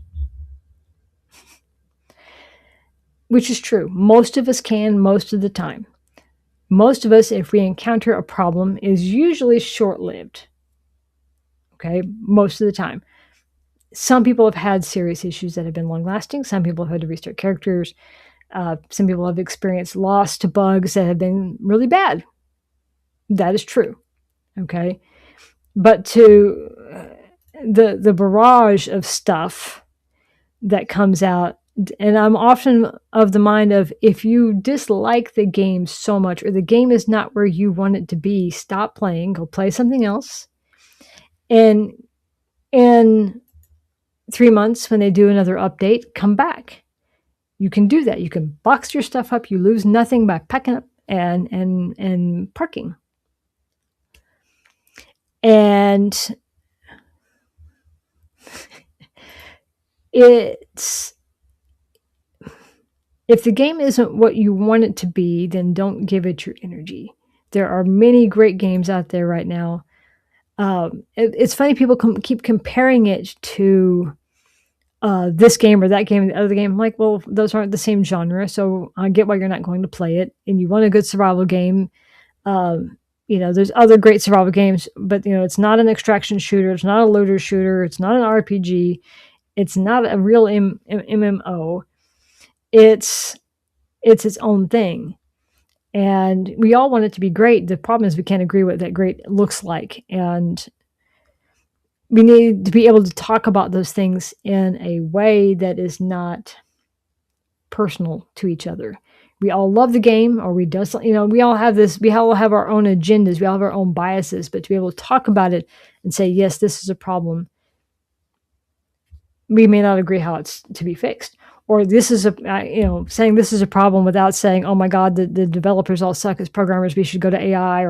Which is true. Most of us can most of the time. Most of us, if we encounter a problem, is usually short-lived. Okay, most of the time. Some people have had serious issues that have been long-lasting. Some people have had to restart characters. Some people have experienced loss to bugs that have been really bad. That is true. Okay, but to the barrage of stuff that comes out, and I'm often of the mind of, if you dislike the game so much, or the game is not where you want it to be, stop playing, go play something else. And in 3 months, when they do another update, come back. You can do that. You can box your stuff up. You lose nothing by packing up and parking. And it's, if the game isn't what you want it to be, then don't give it your energy. There are many great games out there right now. It's funny, people keep comparing it to this game or that game, the other game. I'm like, well, those aren't the same genre, so I get why you're not going to play it. And you want a good survival game. There's other great survival games, but it's not an extraction shooter. It's not a looter shooter. It's not an RPG. It's not a real MMO. It's its own thing. And we all want it to be great. The problem is we can't agree what that great looks like. And we need to be able to talk about those things in a way that is not personal to each other. We all love the game, or we don't, we all have our own agendas, we all have our own biases, but to be able to talk about it and say, yes, this is a problem. We may not agree how it's to be fixed. Or this is saying this is a problem without saying, oh my God, the developers all suck as programmers, we should go to AI,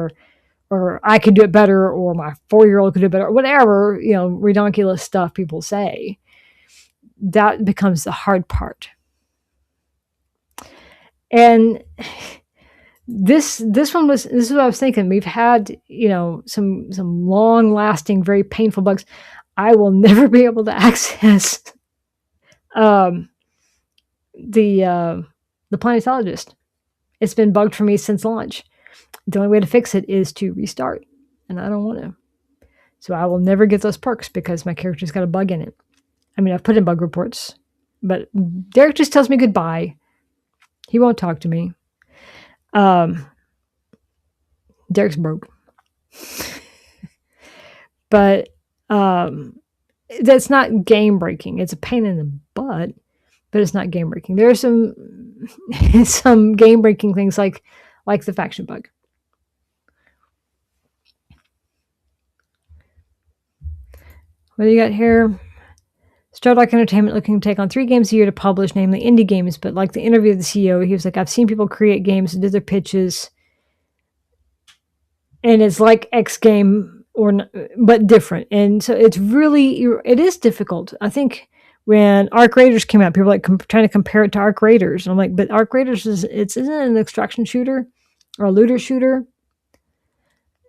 or I could do it better, or my 4-year-old could do it better, or whatever, ridiculous stuff people say. That becomes the hard part. And this is what I was thinking. We've had, some long lasting, very painful bugs. I will never be able to access the planetologist. It's been bugged for me since launch. The only way to fix it is to restart, and I don't want to. So I will never get those perks because my character's got a bug in it. I mean, I've put in bug reports, but Derek just tells me goodbye. He won't talk to me. Derek's broke. But that's not game breaking. It's a pain in the butt, but it's not game breaking. There are some game breaking things like the faction bug. What do you got here? Stardock Entertainment looking to take on 3 games a year to publish, namely indie games. But like the interview of the CEO, he was like, I've seen people create games and do their pitches, and it's like X game but different. And so it is difficult. I think when Arc Raiders came out, people were like trying to compare it to Arc Raiders. And I'm like, but Arc Raiders isn't an extraction shooter or a looter shooter.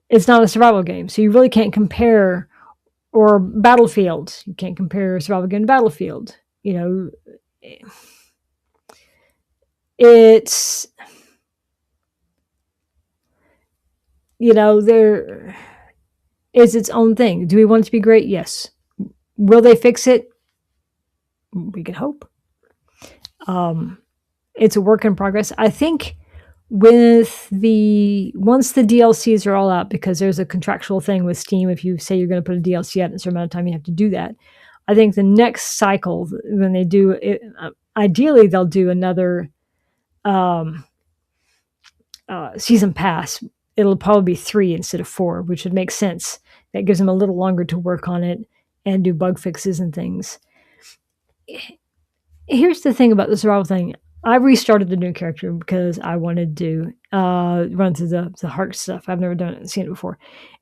It's not a survival game. So you really can't compare. Or Battlefield. You can't compare survival game to Battlefield. It's, there is its own thing. Do we want it to be great? Yes. Will they fix it? We can hope. It's a work in progress. I think once the DLCs are all out, because there's a contractual thing with Steam, if you say you're going to put a DLC out in a certain amount of time, you have to do that. I think the next cycle, when they do it, ideally they'll do another season pass. It'll probably be 3 instead of 4, which would make sense. That gives them a little longer to work on it and do bug fixes and things. Here's the thing about the survival thing. I restarted the new character because I wanted to run through the heart stuff. I've never seen it before.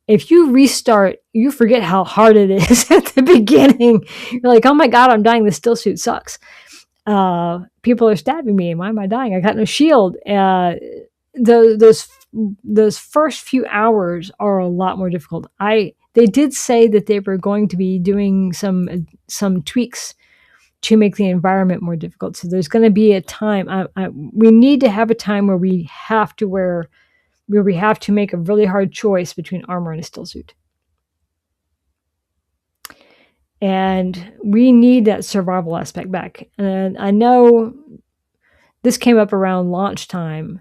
If you restart, you forget how hard it is at the beginning. You're like, oh my God, I'm dying. This still suit sucks. People are stabbing me. Why am I dying? I got no shield. Those first few hours are a lot more difficult. They did say that they were going to be doing some tweaks to make the environment more difficult. So there's going to be a time. We need to have a time where we have to make a really hard choice between armor and a still suit. And we need that survival aspect back. And I know this came up around launch time,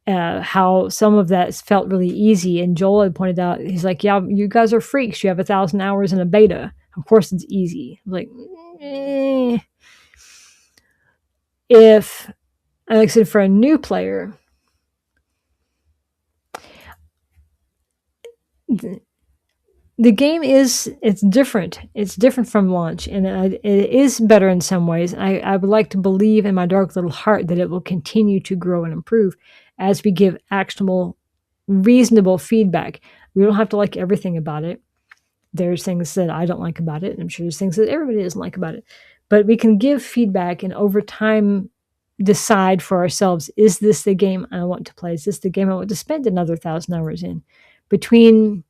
how some of that felt really easy. And Joel had pointed out, he's like, yeah, you guys are freaks. You have 1,000 hours in a beta. Of course it's easy. I'm like, If, like I said, for a new player, the game it's different. It's different from launch, and it is better in some ways. I would like to believe in my dark little heart that it will continue to grow and improve as we give actionable, reasonable feedback. We don't have to like everything about it. There's things that I don't like about it, and I'm sure there's things that everybody doesn't like about it. But we can give feedback, and over time decide for ourselves, is this the game I want to play? Is this the game I want to spend another 1,000 hours in? Between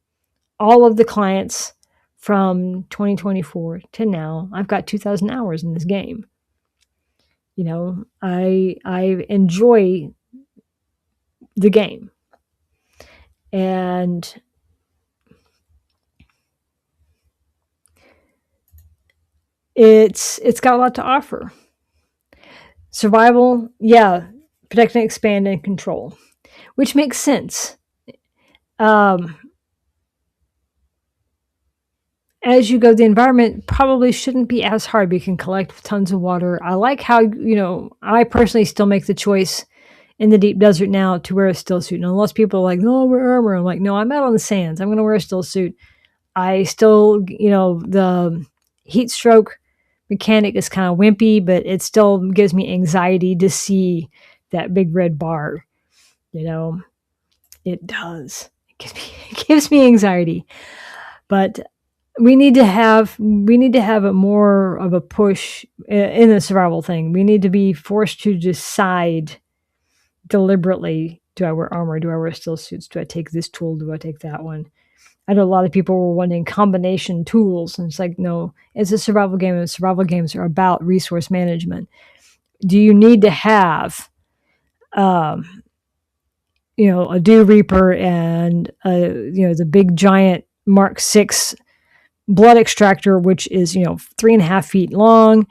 all of the clients from 2024 to now, I've got 2,000 hours in this game. You know, I enjoy the game, and it's got a lot to offer. Survival, yeah, protect and expand and control, which makes sense. Um, as you go, the environment probably shouldn't be as hard. We can collect tons of water. I like how, I personally still make the choice in the deep desert now to wear a still suit. And unless people are like, no, wear armor. I'm like, no, I'm out on the sands. I'm going to wear a still suit. I still, the heat stroke mechanic is kind of wimpy, but it still gives me anxiety to see that big red bar. It does. It gives me anxiety. But we need to have a more of a push in the survival thing. We need to be forced to decide deliberately: do I wear armor? Do I wear still suits? Do I take this tool? Do I take that one? I know a lot of people were wanting combination tools, and it's like, no, it's a survival game, and survival games are about resource management. Do you need to have, a Dew Reaper and the big giant Mark 6 blood extractor, which is 3.5 feet long,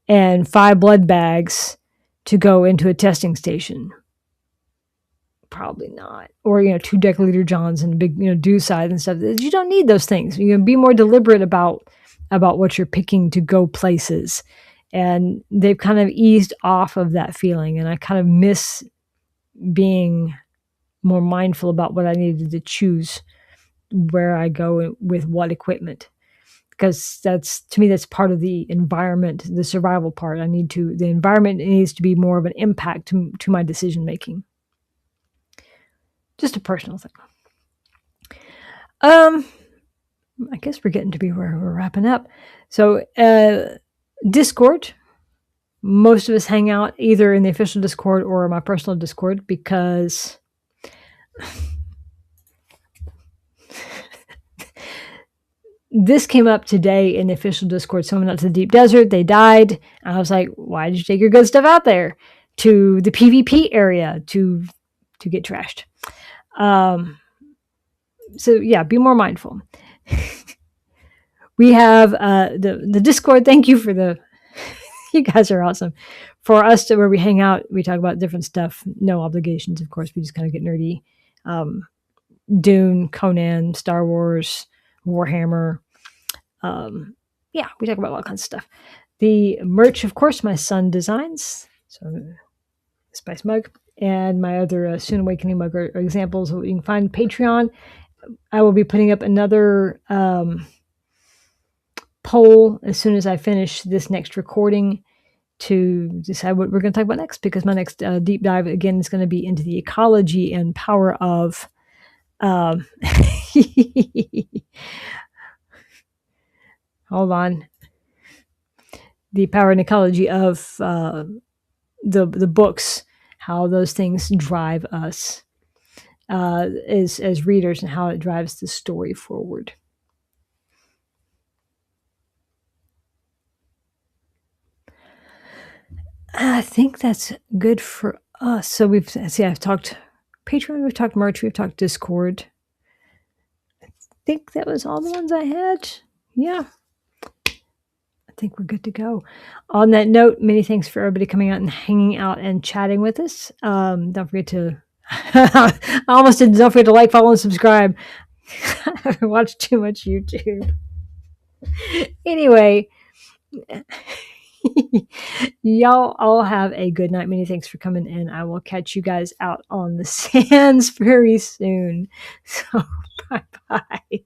and 5 blood bags to go into a testing station? Probably not. Or 2 deciliter johns and big dew size and stuff. You don't need those things. You can be more deliberate about what you're picking to go places, and they've kind of eased off of that feeling, and I kind of miss being more mindful about what I needed to choose where I go with what equipment, because to me that's part of the environment, the survival part. The environment needs to be more of an impact to my decision making. Just a personal thing. I guess we're getting to be where we're wrapping up. So Discord, most of us hang out either in the official Discord or my personal Discord, because this came up today in the official Discord. Someone went out to the deep desert, they died, and I was like, why did you take your good stuff out there to the PvP area to get trashed? So yeah, be more mindful. We have the Discord. Thank you for you guys are awesome. For us, where we hang out, we talk about different stuff. No obligations, of course. We just kind of get nerdy. Dune, Conan, Star Wars, Warhammer. Yeah, we talk about all kinds of stuff. The merch, of course, my son designs. So, Spice Mug and my other Soon Awakening mug are examples of what you can find on Patreon. I will be putting up another poll as soon as I finish this next recording to decide what we're going to talk about next, because my next deep dive, again, is going to be into the ecology and power of hold on. The power and ecology of the books, how those things drive us as readers, and how it drives the story forward. I think that's good for us. So I've talked Patreon, we've talked merch, we've talked Discord. I think that was all the ones I had. Yeah. I think we're good to go. On that note, many thanks for everybody coming out and hanging out and chatting with us. Don't forget to don't forget to like, follow, and subscribe. I haven't watched too much YouTube. Anyway, y'all all have a good night. Many thanks for coming in. I will catch you guys out on the sands very soon. So bye-bye.